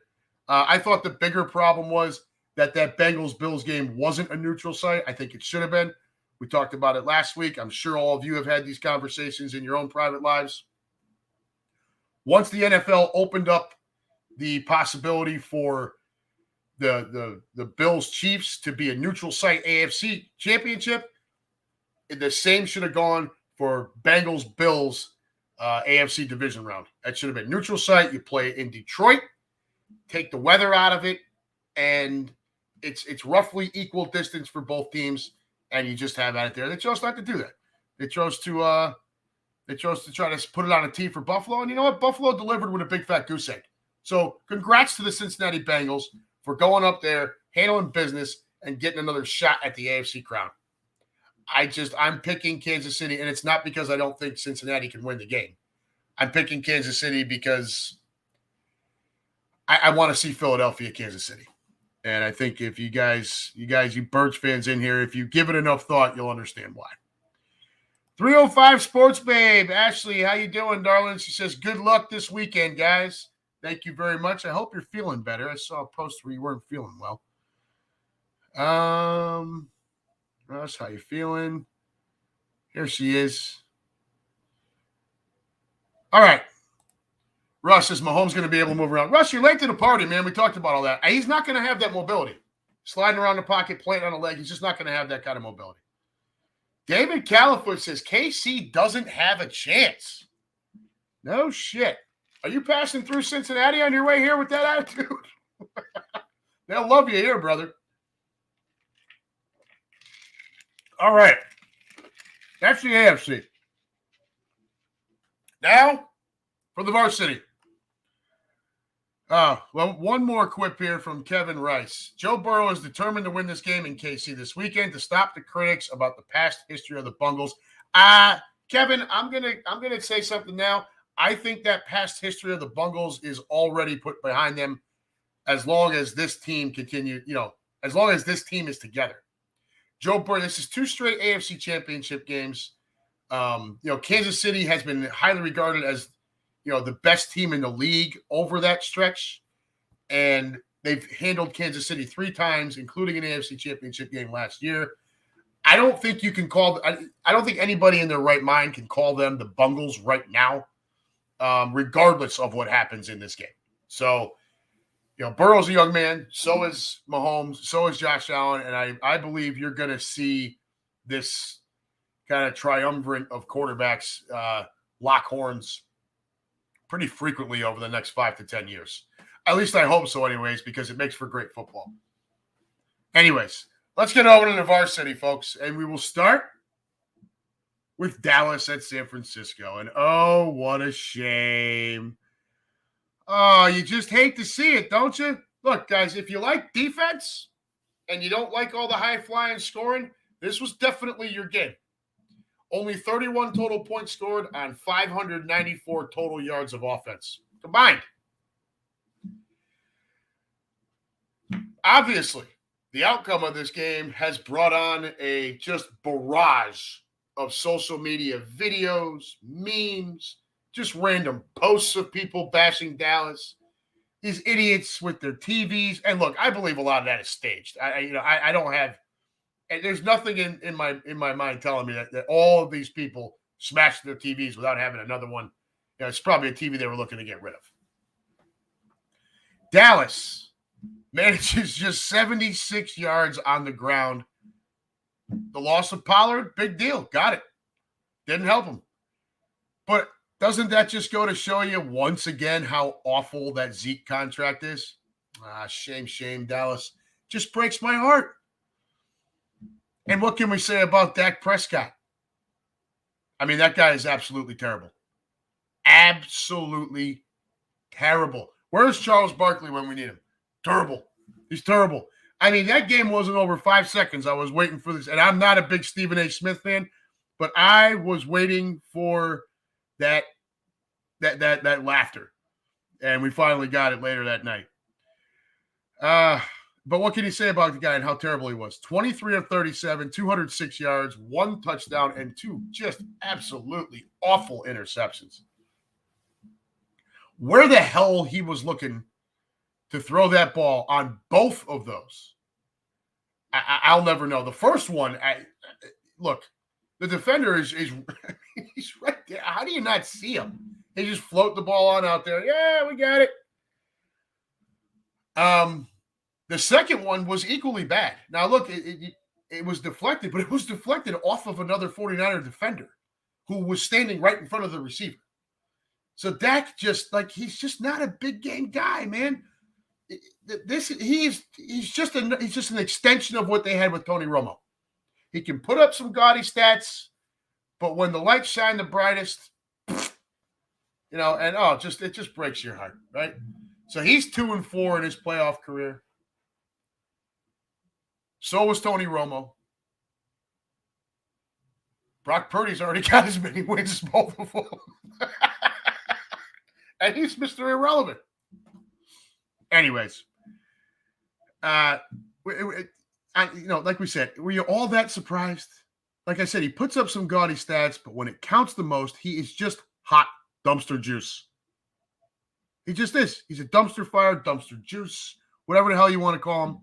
I thought the bigger problem was that Bengals-Bills game wasn't a neutral site. I think it should have been. We talked about it last week. I'm sure all of you have had these conversations in your own private lives. Once the NFL opened up the possibility for the Bills Chiefs to be a neutral site AFC championship, the same should have gone for Bengals Bills AFC division round. That should have been neutral site. You play in Detroit, take the weather out of it, and it's roughly equal distance for both teams, and you just have at it there. They chose not to do that. They chose to try to put it on a tee for Buffalo, and you know what? Buffalo delivered with a big fat goose egg. So congrats to the Cincinnati Bengals for going up there, handling business, and getting another shot at the AFC crown. I'm picking Kansas City, and it's not because I don't think Cincinnati can win the game. I'm picking Kansas City because I want to see Philadelphia, Kansas City. And I think if you Birds fans in here, if you give it enough thought, you'll understand why. 305 Sports Babe. Ashley, how you doing, darling? She says, good luck this weekend, guys. Thank you very much. I hope you're feeling better. I saw a post where you weren't feeling well. Russ, how you feeling? Here she is. All right. Russ, is Mahomes going to be able to move around? Russ, you're late to the party, man. We talked about all that. He's not going to have that mobility. Sliding around the pocket, playing on a leg. He's just not going to have that kind of mobility. David Califoot says KC doesn't have a chance. No shit. Are you passing through Cincinnati on your way here with that attitude? They'll love you here, brother. All right. That's the AFC. Now, for the varsity. Well, one more quip here from Kevin Rice. Joe Burrow is determined to win this game in KC this weekend to stop the critics about the past history of the Bungles. Kevin, I'm gonna say something now. I think that past history of the Bungles is already put behind them as long as this team as long as this team is together. Joe Burrow, this is 2 straight AFC championship games. Kansas City has been highly regarded as the best team in the league over that stretch. And they've handled Kansas City 3 times, including an AFC championship game last year. I don't think anybody in their right mind can call them the Bungles right now, regardless of what happens in this game. So, Burrow's a young man. So is Mahomes. So is Josh Allen. And I believe you're going to see this kind of triumvirate of quarterbacks lock horns pretty frequently over the next 5 to 10 years. At least I hope so anyways, because it makes for great football. Anyways, let's get over to the varsity, folks. And we will start with Dallas at San Francisco. And oh, what a shame. Oh, you just hate to see it, don't you? Look, guys, if you like defense and you don't like all the high-flying scoring, this was definitely your game. Only 31 total points scored on 594 total yards of offense combined. Obviously, the outcome of this game has brought on a just barrage of social media videos, memes, just random posts of people bashing Dallas. These idiots with their TVs. And look, I believe a lot of that is staged. I don't have. And there's nothing in my mind telling me that all of these people smashed their TVs without having another one. It's probably a TV they were looking to get rid of. Dallas manages just 76 yards on the ground. The loss of Pollard, big deal. Got it. Didn't help him. But doesn't that just go to show you once again how awful that Zeke contract is? Shame, Dallas. Just breaks my heart. And what can we say about Dak Prescott? I mean, that guy is absolutely terrible. Absolutely terrible. Where's Charles Barkley when we need him? Terrible. He's terrible. I mean, that game wasn't over 5 seconds. I was waiting for this. And I'm not a big Stephen A. Smith fan, but I was waiting for that that laughter. And we finally got it later that night. But what can you say about the guy and how terrible he was? 23 of 37, 206 yards, 1 touchdown, and 2 just absolutely awful interceptions. Where the hell he was looking to throw that ball on both of those, I'll never know. The first one, look, the defender is he's right there. How do you not see him? They just float the ball on out there. Yeah, we got it. The second one was equally bad. Now, look, it was deflected, but it was deflected off of another 49er defender who was standing right in front of the receiver. So Dak he's just not a big game guy, man. He's just an extension of what they had with Tony Romo. He can put up some gaudy stats, but when the lights shine the brightest, and it just breaks your heart, right? So he's 2-4 in his playoff career. So was Tony Romo. Brock Purdy's already got as many wins as both of them. And he's Mr. Irrelevant. Anyways, like we said, were you all that surprised? Like I said, he puts up some gaudy stats, but when it counts the most, he is just hot dumpster juice. He just is. He's a dumpster fire, dumpster juice, whatever the hell you want to call him.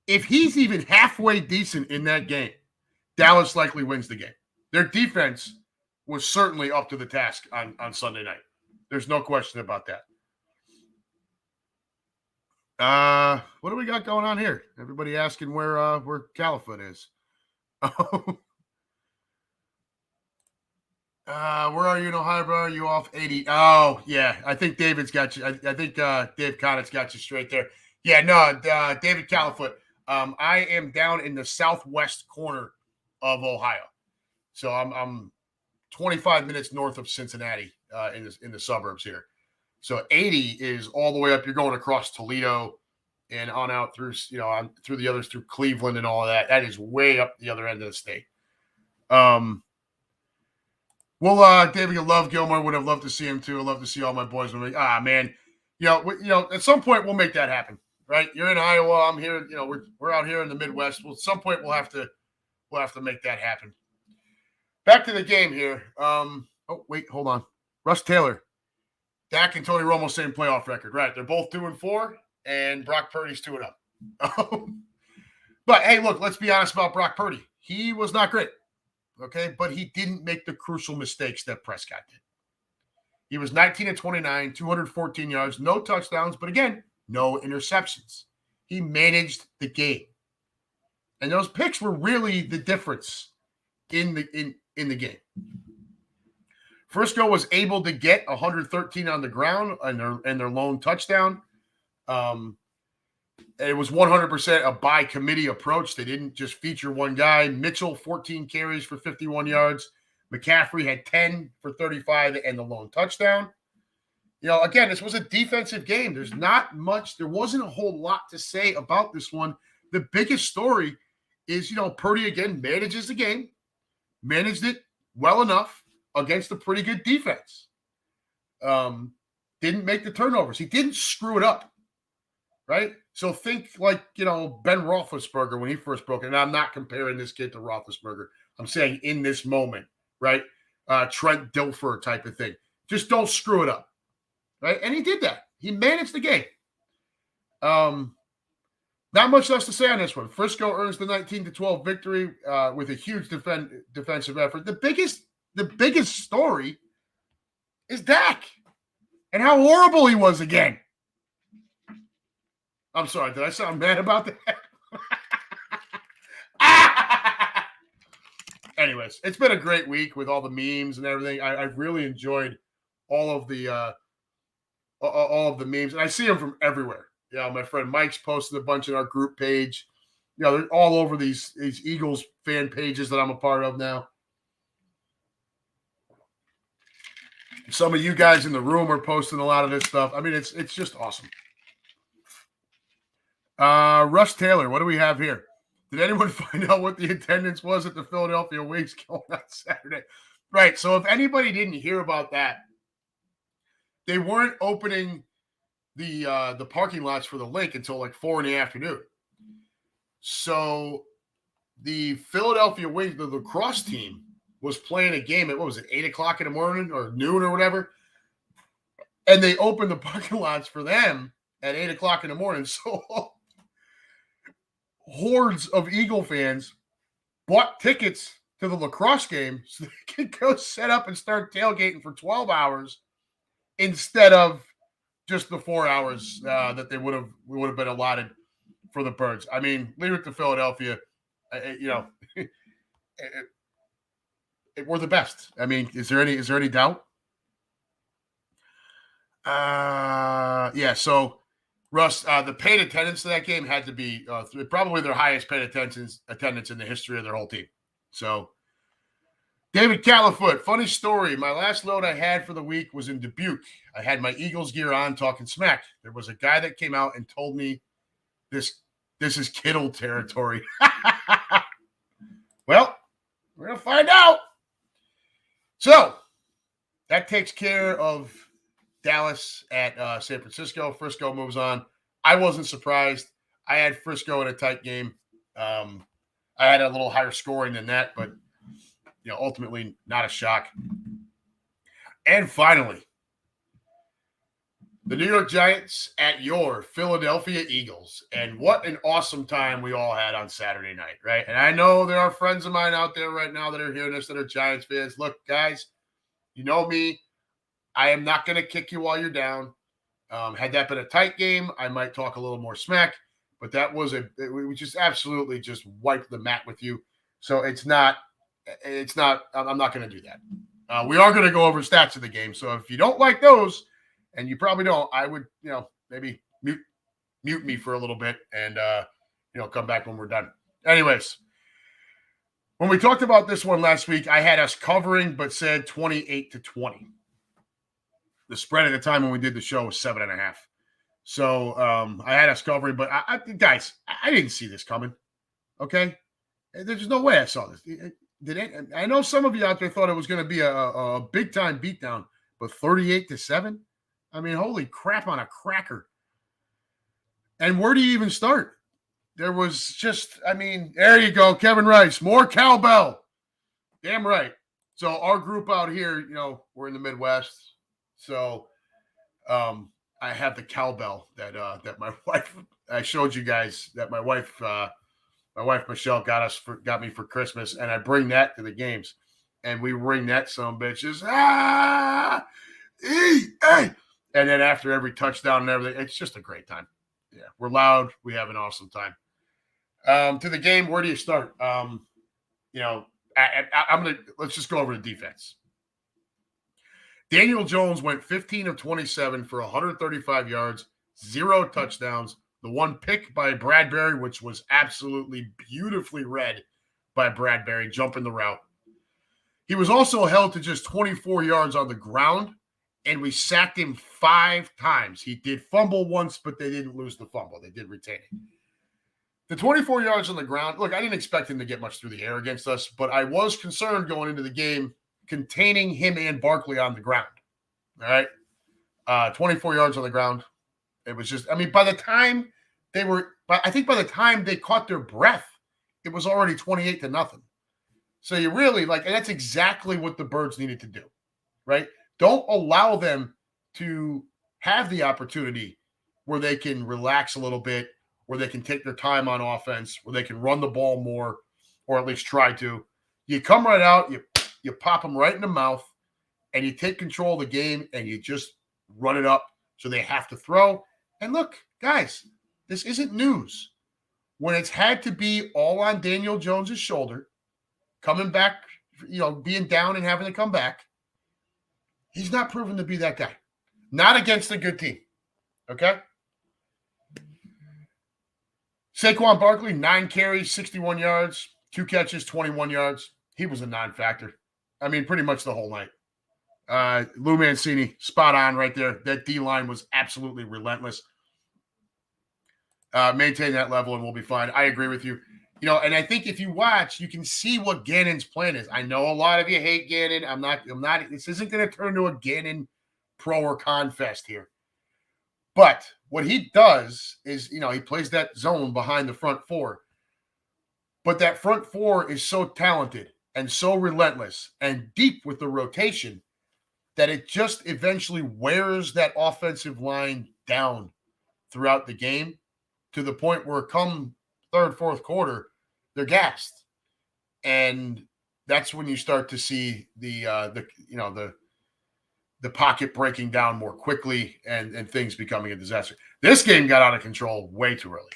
If he's even halfway decent in that game, Dallas likely wins the game. Their defense was certainly up to the task on Sunday night. There's no question about that. What do we got going on here? Everybody asking where Califoot is. Where are you in Ohio, bro? Are you off 80? Oh, yeah. I think David's got you. I think Dave Connett's got you straight there. Yeah, no, David Califoot. I am down in the southwest corner of Ohio. So I'm 25 minutes north of Cincinnati in the suburbs here. So 80 is all the way up. You're going across Toledo and on out through, through the others, through Cleveland and all of that. That is way up the other end of the state. David, love Gilmore. Would have loved to see him too. I'd love to see all my boys. Man, at some point we'll make that happen, right? You're in Iowa. I'm here. We're out here in the Midwest. Well, at some point we'll have to make that happen. Back to the game here. Hold on. Russ Taylor, Dak and Tony Romo, same playoff record, right? They're both 2-4, and Brock Purdy's 2-0. But hey, look, let's be honest about Brock Purdy. He was not great. Okay, but he didn't make the crucial mistakes that Prescott did. He was 19-29, 214 yards, no touchdowns, but again, no interceptions. He managed the game. And those picks were really the difference in the game. Frisco was able to get 113 on the ground and their lone touchdown. It was 100% a by committee approach. They didn't just feature one guy. Mitchell, 14 carries for 51 yards. McCaffrey had 10 for 35 and the lone touchdown. Again, this was a defensive game. There wasn't a whole lot to say about this one. The biggest story is, Purdy again manages the game, managed it well enough against a pretty good defense. Didn't make the turnovers. He didn't screw it up, right? So think like, Ben Roethlisberger when he first broke it. And I'm not comparing this kid to Roethlisberger. I'm saying in this moment, right? Trent Dilfer type of thing. Just don't screw it up, right? And he did that. He managed the game. Not much else to say on this one. Frisco earns the 19-12 victory with a huge defensive effort. The biggest story is Dak and how horrible he was again. I'm sorry, did I sound bad about that? Anyways, it's been a great week with all the memes and everything. I've really enjoyed all of the memes, and I see them from everywhere. My friend Mike's posted a bunch in our group page. They're all over these Eagles fan pages that I'm a part of now. Some of you guys in the room are posting a lot of this stuff. I mean, it's just awesome. Russ Taylor, what do we have here? Did anyone find out what the attendance was at the Philadelphia Wings going on Saturday? Right. So if anybody didn't hear about that, they weren't opening the parking lots for the lake until like 4 in the afternoon. So the Philadelphia Wings, the lacrosse team, was playing a game at, what was it, 8 o'clock in the morning or noon or whatever. And they opened the parking lots for them at 8 o'clock in the morning. So hordes of Eagle fans bought tickets to the lacrosse game so they could go set up and start tailgating for 12 hours instead of just the 4 hours that they would have been allotted for the Birds. I mean, leave it to Philadelphia. We're the best. I mean, is there any doubt? Yeah. So, Russ, the paid attendance to that game had to be probably their highest paid attendance in the history of their whole team. So, David Califoot, funny story. My last load I had for the week was in Dubuque. I had my Eagles gear on, talking smack. There was a guy that came out and told me this is Kittle territory. Well, we're going to find out. So, that takes care of Dallas at San Francisco. Frisco moves on. I wasn't surprised. I had Frisco in a tight game. I had a little higher scoring than that, but ultimately not a shock. And finally, the New York Giants at your Philadelphia Eagles. And what an awesome time we all had on Saturday night, right? And I know there are friends of mine out there right now that are hearing this that are Giants fans. Look, guys, you know me. I am not going to kick you while you're down. Had that been a tight game, I might talk a little more smack. But that was we just absolutely just wiped the mat with you. So it's not, I'm not going to do that. We are going to go over stats of the game. So if you don't like those, and you probably don't, I would, maybe mute me for a little bit and, come back when we're done. Anyways, when we talked about this one last week, I had us covering, but said 28-20. The spread at the time when we did the show was 7.5. So I had us covering, but guys, I didn't see this coming. Okay. There's no way I saw this. I know some of you out there thought it was going to be a big time beatdown, but 38-7. I mean, holy crap on a cracker. And where do you even start? There was just, there you go, Kevin Rice, more cowbell. Damn right. So our group out here, we're in the Midwest. So I have the cowbell that my wife, I showed you guys that my wife Michelle got me for Christmas, and I bring that to the games, and we ring that some bitches. Hey. And then after every touchdown and everything, it's just a great time. Yeah, we're loud. We have an awesome time. To the game, where do you start? I'm let's just go over the defense. Daniel Jones went 15 of 27 for 135 yards, 0 touchdowns. The one pick by Bradbury, which was absolutely beautifully read by Bradbury, jumping the route. He was also held to just 24 yards on the ground, and we sacked him 5 times. He did fumble once, but they didn't lose the fumble. They did retain it. The 24 yards on the ground, look, I didn't expect him to get much through the air against us, but I was concerned going into the game containing him and Barkley on the ground. All right? 24 yards on the ground. It was just, by the time by the time they caught their breath, it was already 28-0. So you really and that's exactly what the Birds needed to do, right? Don't allow them to have the opportunity where they can relax a little bit, where they can take their time on offense, where they can run the ball more, or at least try to. You come right out, you pop them right in the mouth, and you take control of the game, and you just run it up so they have to throw. And look, guys, this isn't news. When it's had to be all on Daniel Jones's shoulder, coming back, being down and having to come back, he's not proven to be that guy. Not against a good team. Okay? Saquon Barkley, 9 carries, 61 yards, 2 catches, 21 yards. He was a non-factor. Pretty much the whole night. Lou Mancini, spot on right there. That D-line was absolutely relentless. Maintain that level and we'll be fine. I agree with you. And I think if you watch, you can see what Gannon's plan is. I know a lot of you hate Gannon. I'm not, this isn't going to turn to a Gannon pro or con fest here. But what he does is, he plays that zone behind the front four. But that front four is so talented and so relentless and deep with the rotation that it just eventually wears that offensive line down throughout the game to the point where come third, fourth quarter, they're gassed. And that's when you start to see the pocket breaking down more quickly and things becoming a disaster. This game got out of control way too early.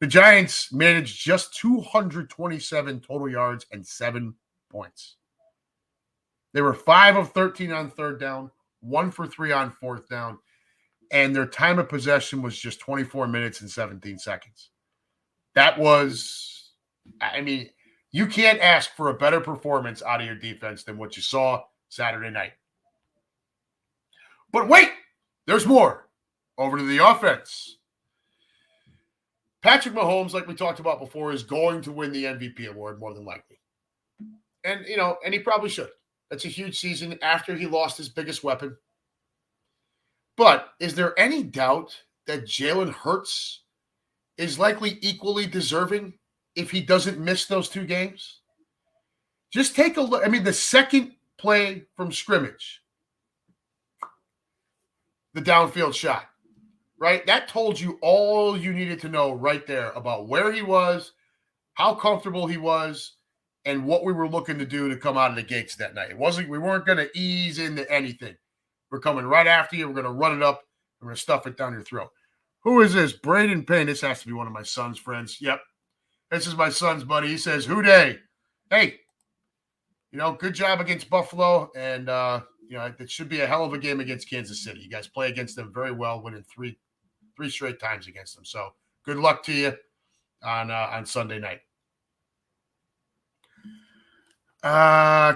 The Giants managed just 227 total yards and 7 points. They were 5 of 13 on third down, 1 for 3 on fourth down, and their time of possession was just 24 minutes and 17 seconds. That was, you can't ask for a better performance out of your defense than what you saw Saturday night. But wait, there's more. Over to the offense. Patrick Mahomes, like we talked about before, is going to win the MVP award more than likely. And, and he probably should. That's a huge season after he lost his biggest weapon. But is there any doubt that Jalen Hurts is likely equally deserving if he doesn't miss those 2 games? Just take a look. The second play from scrimmage, the downfield shot, right? That told you all you needed to know right there about where he was, how comfortable he was, and what we were looking to do to come out of the gates that night. We weren't going to ease into anything. We're coming right after you. We're going to run it up. We're going to stuff it down your throat. Who is this? Braden Payne. This has to be one of my son's friends. Yep. This is my son's buddy. He says, "Who day? Hey, good job against Buffalo. And, it should be a hell of a game against Kansas City. You guys play against them very well, winning three straight times against them. So good luck to you on Sunday night."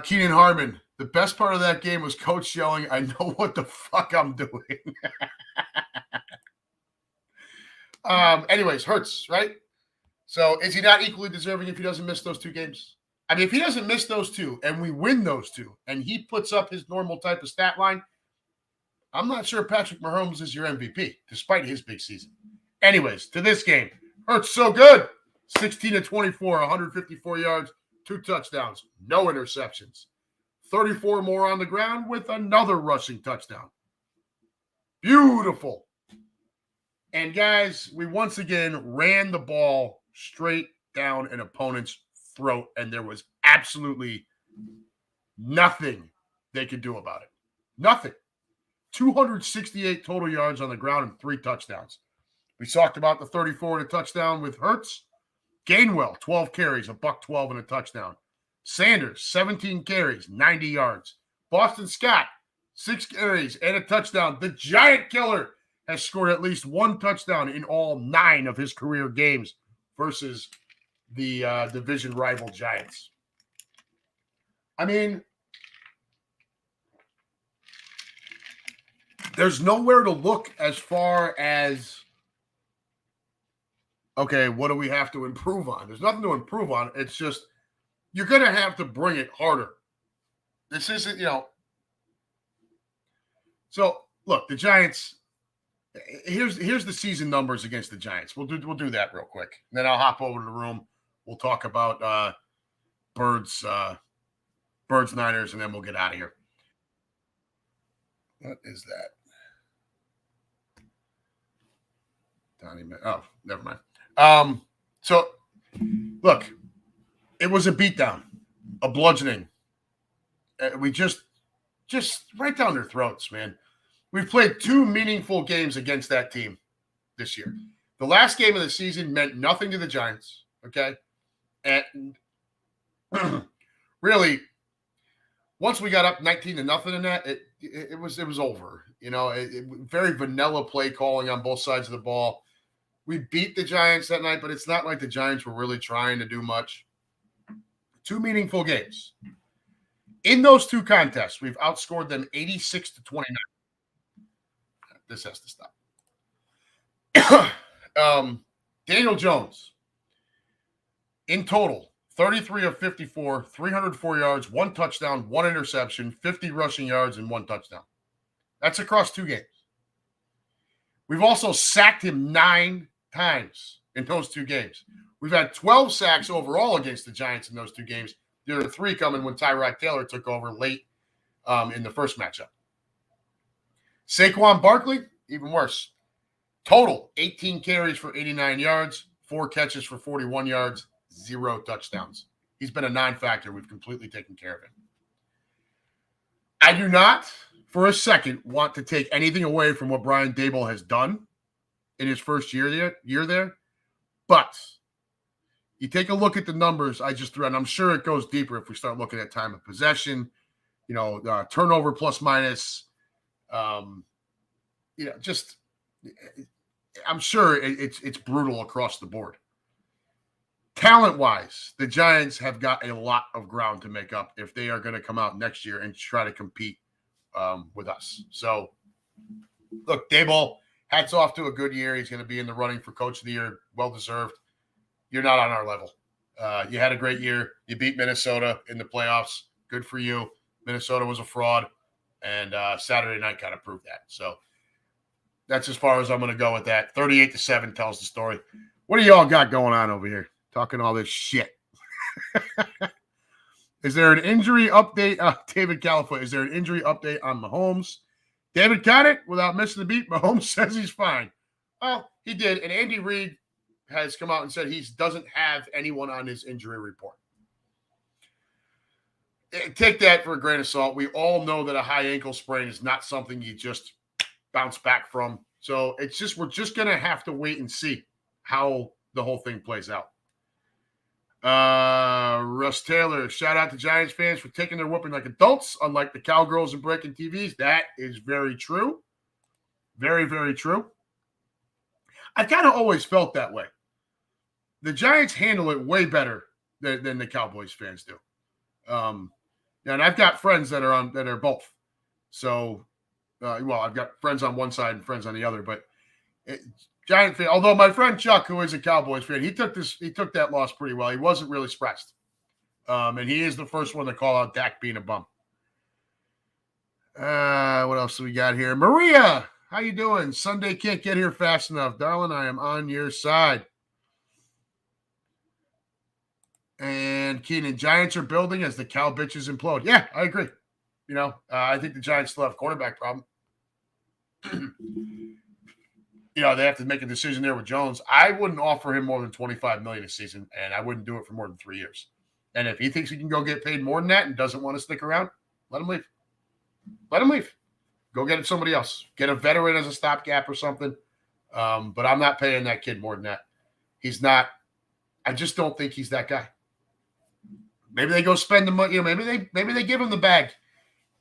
Keenan Harmon. The best part of that game was coach yelling, "I know what the fuck I'm doing." Anyways, Hurts, right? So is he not equally deserving if he doesn't miss those 2 games? If he doesn't miss those 2 and we win those 2 and he puts up his normal type of stat line, I'm not sure Patrick Mahomes is your MVP, despite his big season. Anyways, to this game, Hurts so good. 16 of 24, 154 yards, 2 touchdowns, no interceptions. 34 more on the ground with another rushing touchdown. Beautiful. And guys, we once again ran the ball straight down an opponent's throat, and there was absolutely nothing they could do about it. Nothing. 268 total yards on the ground and 3 touchdowns. We talked about the 34 and a touchdown with Hurts. Gainwell, 12 carries, $112 and a touchdown. Sanders, 17 carries, 90 yards. Boston Scott, 6 carries and a touchdown. The Giant Killer has scored at least 1 touchdown in all 9 of his career games versus the division rival Giants. There's nowhere to look as far as, okay, what do we have to improve on? There's nothing to improve on. It's just you're going to have to bring it harder. This isn't, So, look, the Giants, here's the season numbers against the Giants. We'll do that real quick. Then I'll hop over to the room. We'll talk about Birds Niners, and then we'll get out of here. What is that? Oh, never mind. So, look, it was a beatdown, a bludgeoning. We just right down their throats, man. We've played 2 meaningful games against that team this year. The last game of the season meant nothing to the Giants, okay? And really, once we got up 19-0 in that, it was over. Very vanilla play calling on both sides of the ball. We beat the Giants that night, but it's not like the Giants were really trying to do much. 2 meaningful games. In those 2 contests, we've outscored them 86-29. This has to stop. Daniel Jones, in total, 33 of 54, 304 yards, 1 touchdown, 1 interception, 50 rushing yards, and 1 touchdown. That's across 2 games. We've also sacked him 9 times in those 2 games. We've had 12 sacks overall against the Giants in those 2 games. There were 3 coming when Tyrod Taylor took over late in the first matchup. Saquon Barkley, even worse. Total, 18 carries for 89 yards, 4 catches for 41 yards, 0 touchdowns. He's been a non-factor. We've completely taken care of him. I do not, for a second, want to take anything away from what Brian Daboll has done in his first year there. But you take a look at the numbers I just threw, and I'm sure it goes deeper if we start looking at time of possession, turnover plus minus, just I'm sure it's brutal across the board. Talent-wise, the Giants have got a lot of ground to make up if they are going to come out next year and try to compete with us. So, look, Daboll, hats off to a good year. He's going to be in the running for Coach of the Year. Well-deserved. You're not on our level. You had a great year. You beat Minnesota in the playoffs. Good for you. Minnesota was a fraud, and Saturday night kind of proved that. So, that's as far as I'm going to go with that. 38-7 tells the story. What do y'all got going on over here? Talking all this shit. Is there an injury update? David Califoot, is there an injury update on Mahomes? David got it without missing the beat. Mahomes says he's fine. Well, he did. And Andy Reid has come out and said he doesn't have anyone on his injury report. Take that for a grain of salt. We all know that a high ankle sprain is not something you just bounce back from. So we're just going to have to wait and see how the whole thing plays out. Russ Taylor, shout out to Giants fans for taking their whooping like adults, unlike the cowgirls and breaking TVs. That is very true. Very, very true. I've kind of always felt that way. The Giants handle it way better than the Cowboys fans do. And I've got friends that are both. So, I've got friends on one side and friends on the other, but Giant fan. Although my friend Chuck, who is a Cowboys fan, he took that loss pretty well. He wasn't really stressed, and he is the first one to call out Dak being a bum. What else do we got here? Maria, how you doing? Sunday can't get here fast enough, darling. I am on your side. And Keenan, Giants are building as the cow bitches implode. Yeah, I agree. I think the Giants still have a quarterback problem. They have to make a decision there with Jones. I wouldn't offer him more than $25 million a season, and I wouldn't do it for more than 3 years. And if he thinks he can go get paid more than that and doesn't want to stick around, let him leave. Let him leave. Go get somebody else. Get a veteran as a stopgap or something. But I'm not paying that kid more than that. He's not. I just don't think he's that guy. Maybe they go spend the money. Maybe they give him the bag,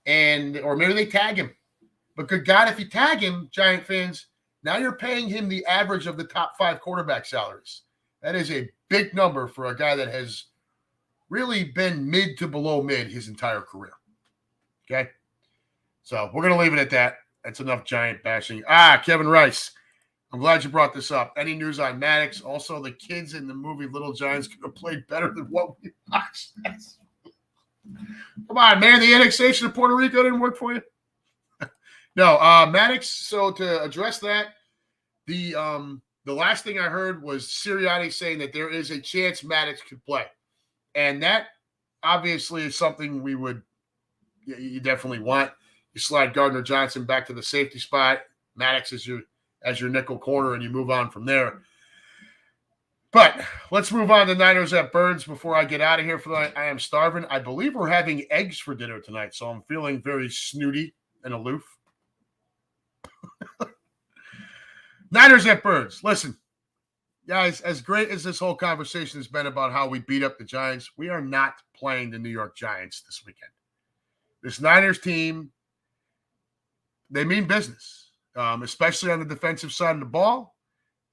or maybe they tag him. But good God, if you tag him, Giant fans, now you're paying him the average of the top 5 quarterback salaries. That is a big number for a guy that has really been mid to below mid his entire career. Okay? So we're going to leave it at that. That's enough Giant bashing. Kevin Rice. I'm glad you brought this up. Any news on Maddox? Also, the kids in the movie Little Giants could have played better than what we watched. Come on, man. The annexation of Puerto Rico didn't work for you? No, Maddox. So to address that, the last thing I heard was Sirianni saying that there is a chance Maddox could play, and that obviously is something you definitely want. You slide Gardner Johnson back to the safety spot, Maddox as your nickel corner, and you move on from there. But let's move on to Niners at Birds before I get out of here for the night. I am starving. I believe we're having eggs for dinner tonight, so I'm feeling very snooty and aloof. Niners at Birds. Listen, guys, as great as this whole conversation has been about how we beat up the Giants, we are not playing the New York Giants this weekend. This Niners team, they mean business, especially on the defensive side of the ball.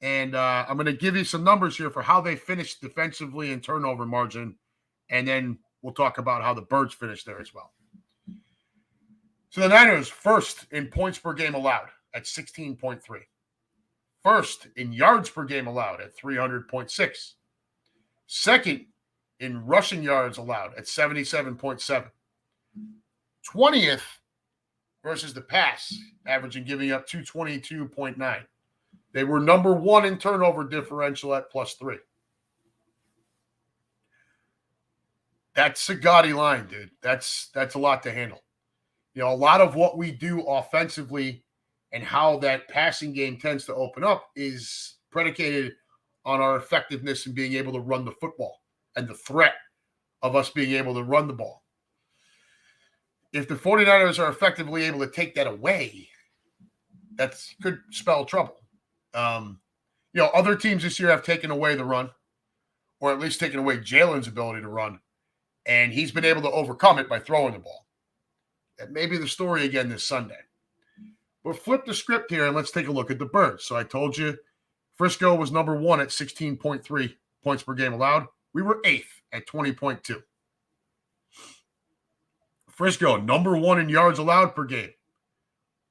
And I'm going to give you some numbers here for how they finished defensively in turnover margin, and then we'll talk about how the Birds finished there as well. So the Niners first in points per game allowed at 16.3. First in yards per game allowed at 300.6. Second in rushing yards allowed at 77.7. 20th versus the pass, averaging giving up 222.9. They were number 1 in turnover differential at +3. That's a gaudy line, dude. That's a lot to handle. A lot of what we do offensively and how that passing game tends to open up is predicated on our effectiveness in being able to run the football and the threat of us being able to run the ball. If the 49ers are effectively able to take that away, that could spell trouble. Other teams this year have taken away the run, or at least taken away Jalen's ability to run, and he's been able to overcome it by throwing the ball. That may be the story again this Sunday. But flip the script here and let's take a look at the Birds. So I told you Frisco was number 1 at 16.3 points per game allowed. We were 8th at 20.2. Frisco, number 1 in yards allowed per game.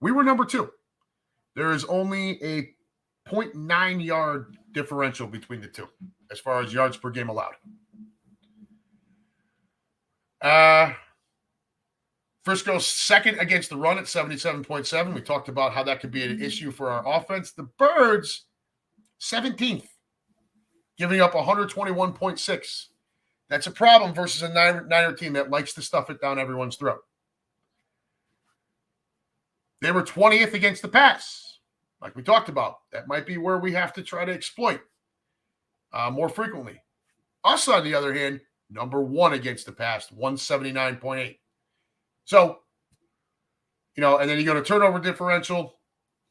We were number 2. There is only a 0.9 yard differential between the two as far as yards per game allowed. Frisco's second against the run at 77.7. We talked about how that could be an issue for our offense. The Birds, 17th, giving up 121.6. That's a problem versus a Niner team that likes to stuff it down everyone's throat. They were 20th against the pass, like we talked about. That might be where we have to try to exploit more frequently. Us, on the other hand, number 1 against the pass, 179.8. So, and then you go to turnover differential.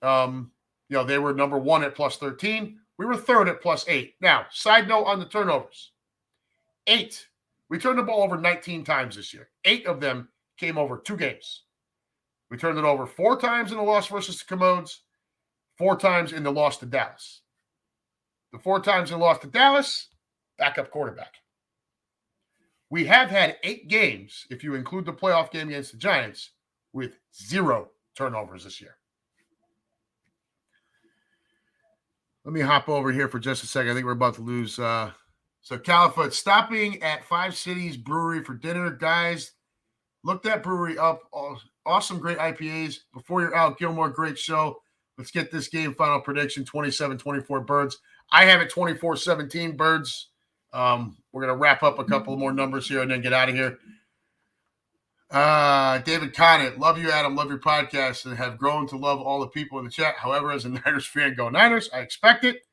They were number 1 at +13. We were 3rd at +8. Now, side note on the turnovers. 8. We turned the ball over 19 times this year. 8 of them came over 2 games. We turned it over 4 times in the loss versus the Commodes, 4 times in the loss to Dallas. The 4 times in the loss to Dallas, backup quarterback. We have had 8 games, if you include the playoff game against the Giants, with 0 turnovers this year. Let me hop over here for just a second. I think we're about to lose. So Califoot, stopping at 5 Cities Brewery for dinner. Guys, look that brewery up. Awesome, great IPAs. Before you're out, Gilmore, great show. Let's get this game final prediction, 27-24 Birds. I have it 24-17 Birds. We're going to wrap up a couple more numbers here and then get out of here. David Conant, love you, Adam. Love your podcast and have grown to love all the people in the chat. However, as a Niners fan, go Niners. I expect it.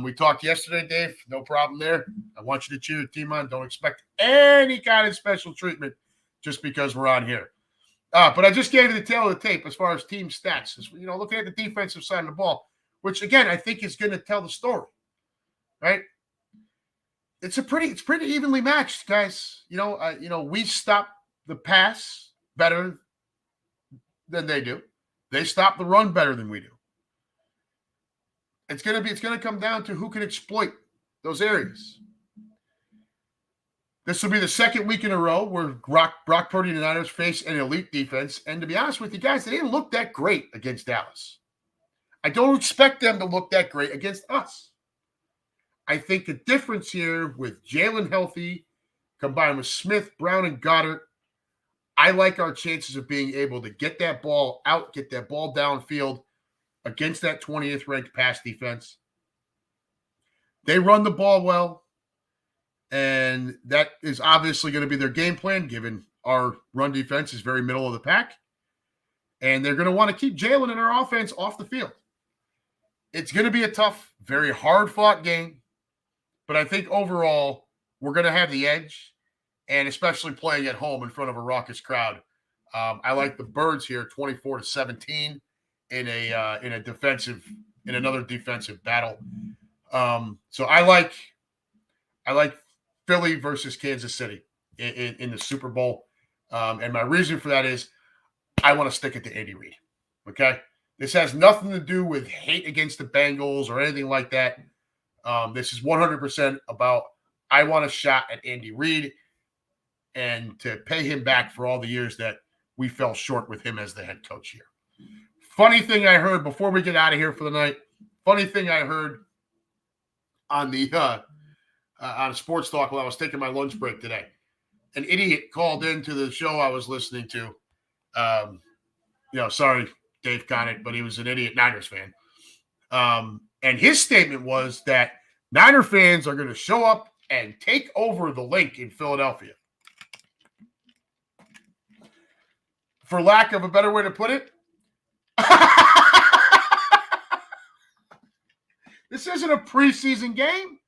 We talked yesterday, Dave. No problem there. I want you to cheer the team on. Don't expect any kind of special treatment just because we're on here. But I just gave you the tail of the tape as far as team stats. Looking at the defensive side of the ball, which, again, I think is going to tell the story, right? It's pretty evenly matched, guys. We stop the pass better than they do. They stop the run better than we do. It's going to come down to who can exploit those areas. This will be the second week in a row where Brock Purdy and the Niners face an elite defense. And to be honest with you guys, they didn't look that great against Dallas. I don't expect them to look that great against us. I think the difference here with Jalen healthy, combined with Smith, Brown, and Goddard, I like our chances of being able to get that ball out, get that ball downfield against that 20th ranked pass defense. They run the ball well, and that is obviously going to be their game plan, given our run defense is very middle of the pack. And they're going to want to keep Jalen and our offense off the field. It's going to be a tough, very hard-fought game. But I think overall, we're going to have the edge, and especially playing at home in front of a raucous crowd. I like the Birds here, 24-17 in another defensive battle. So I like Philly versus Kansas City in the Super Bowl, and my reason for that is I want to stick it to Andy Reid. Okay, this has nothing to do with hate against the Bengals or anything like that. This is 100% about I want a shot at Andy Reid and to pay him back for all the years that we fell short with him as the head coach here. Funny thing I heard before we get out of here for the night, on the on Sports Talk while I was taking my lunch break today. An idiot called into the show I was listening to sorry, Dave got it, but he was an idiot Niners fan. And his statement was that Niner fans are going to show up and take over the link in Philadelphia. For lack of a better way to put it, this isn't a preseason game.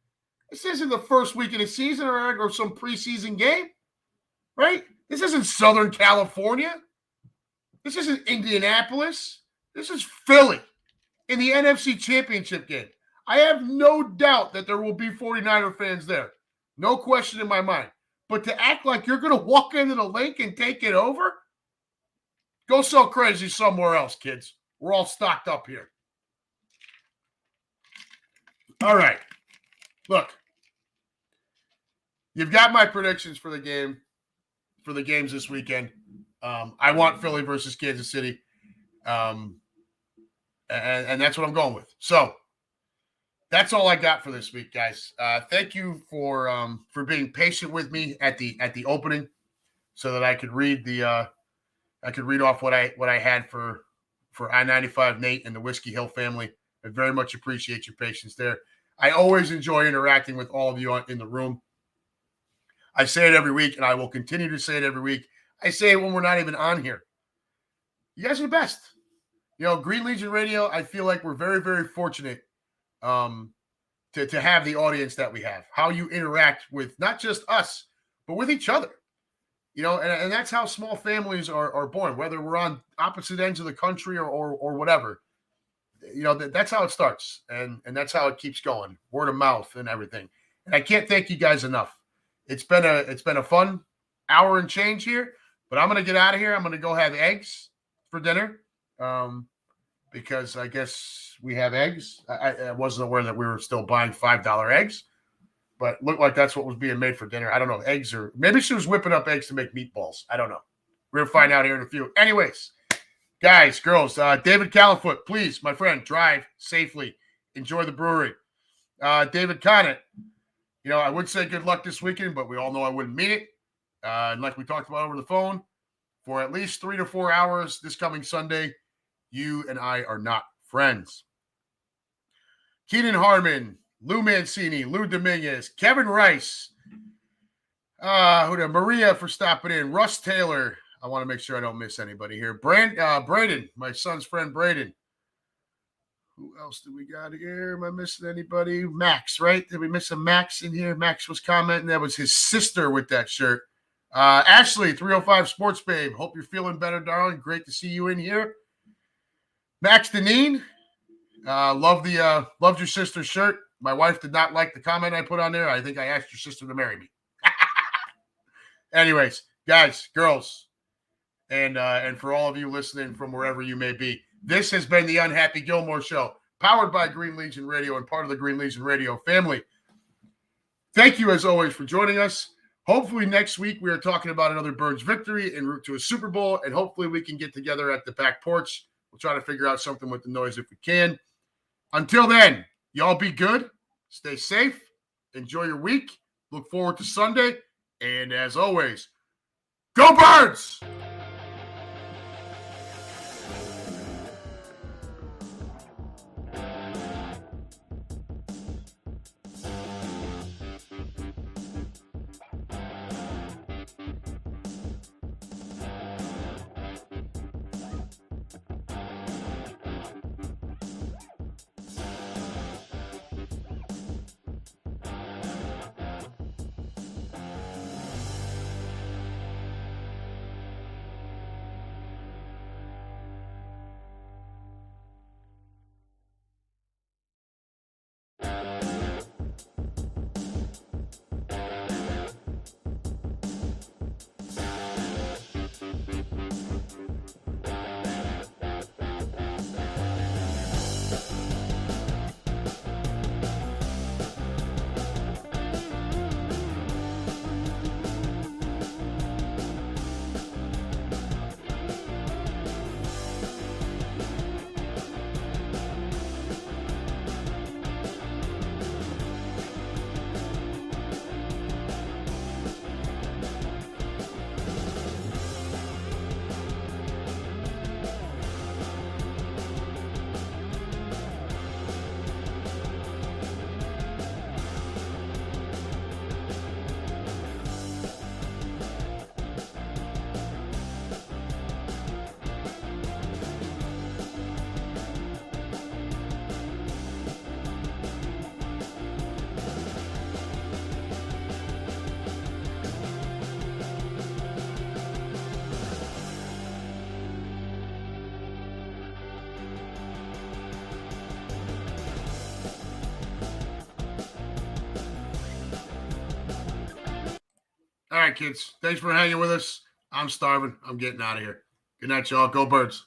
This isn't the first week of the season or some preseason game, right? This isn't Southern California. This isn't Indianapolis. This is Philly in the NFC Championship game. I have no doubt that there will be 49er fans there. No question in my mind. But to act like you're going to walk into the link and take it over? Go so crazy somewhere else, kids. We're all stocked up here. All right. Look. You've got my predictions for the games this weekend. I want Philly versus Kansas City. And that's what I'm going with. So that's all I got for this week, guys. Thank you for being patient with me at the opening, so that I could read off what I had for I-95 Nate and the Whiskey Hill family. I very much appreciate your patience there. I always enjoy interacting with all of you in the room. I say it every week, and I will continue to say it every week. I say it when we're not even on here. You guys are the best. Green Legion Radio, I feel like we're very, very fortunate to have the audience that we have. How you interact with not just us, but with each other. And that's how small families are born, whether we're on opposite ends of the country or whatever. That's how it starts, and that's how it keeps going, word of mouth and everything. And I can't thank you guys enough. It's been a fun hour and change here, but I'm going to get out of here. I'm going to go have eggs for dinner because I guess we have eggs. I wasn't aware that we were still buying $5 eggs, but looked like that's what was being made for dinner. I don't know, eggs, or maybe she was whipping up eggs to make meatballs. I don't know. We're going to find out here in a few. Anyways, guys, girls, David Califoot, please, my friend, drive safely. Enjoy the brewery. David Connett, I would say good luck this weekend, but we all know I wouldn't mean it. And like we talked about over the phone, for at least 3 to 4 hours this coming Sunday, you and I are not friends. Keenan Harmon, Lou Mancini, Lou Dominguez, Kevin Rice, Maria for stopping in, Russ Taylor. I want to make sure I don't miss anybody here. Braden, my son's friend Braden. Who else do we got here? Am I missing anybody? Max, right? Did we miss a Max in here? Max was commenting. That was his sister with that shirt. Ashley, 305 Sports Babe. Hope you're feeling better, darling. Great to see you in here. Max Deneen. Loved your sister's shirt. My wife did not like the comment I put on there. I think I asked your sister to marry me. Anyways, guys, girls, and for all of you listening from wherever you may be, this has been the Unhappy Gilmore Show, powered by Green Legion Radio and part of the Green Legion Radio family. Thank you, as always, for joining us. Hopefully next week we are talking about another Birds victory en route to a Super Bowl, and hopefully we can get together at the back porch. We'll try to figure out something with the noise if we can. Until then, y'all be good. Stay safe. Enjoy your week. Look forward to Sunday. And as always, go Birds! All right, kids. Thanks for hanging with us. I'm starving. I'm getting out of here. Good night, y'all. Go Birds.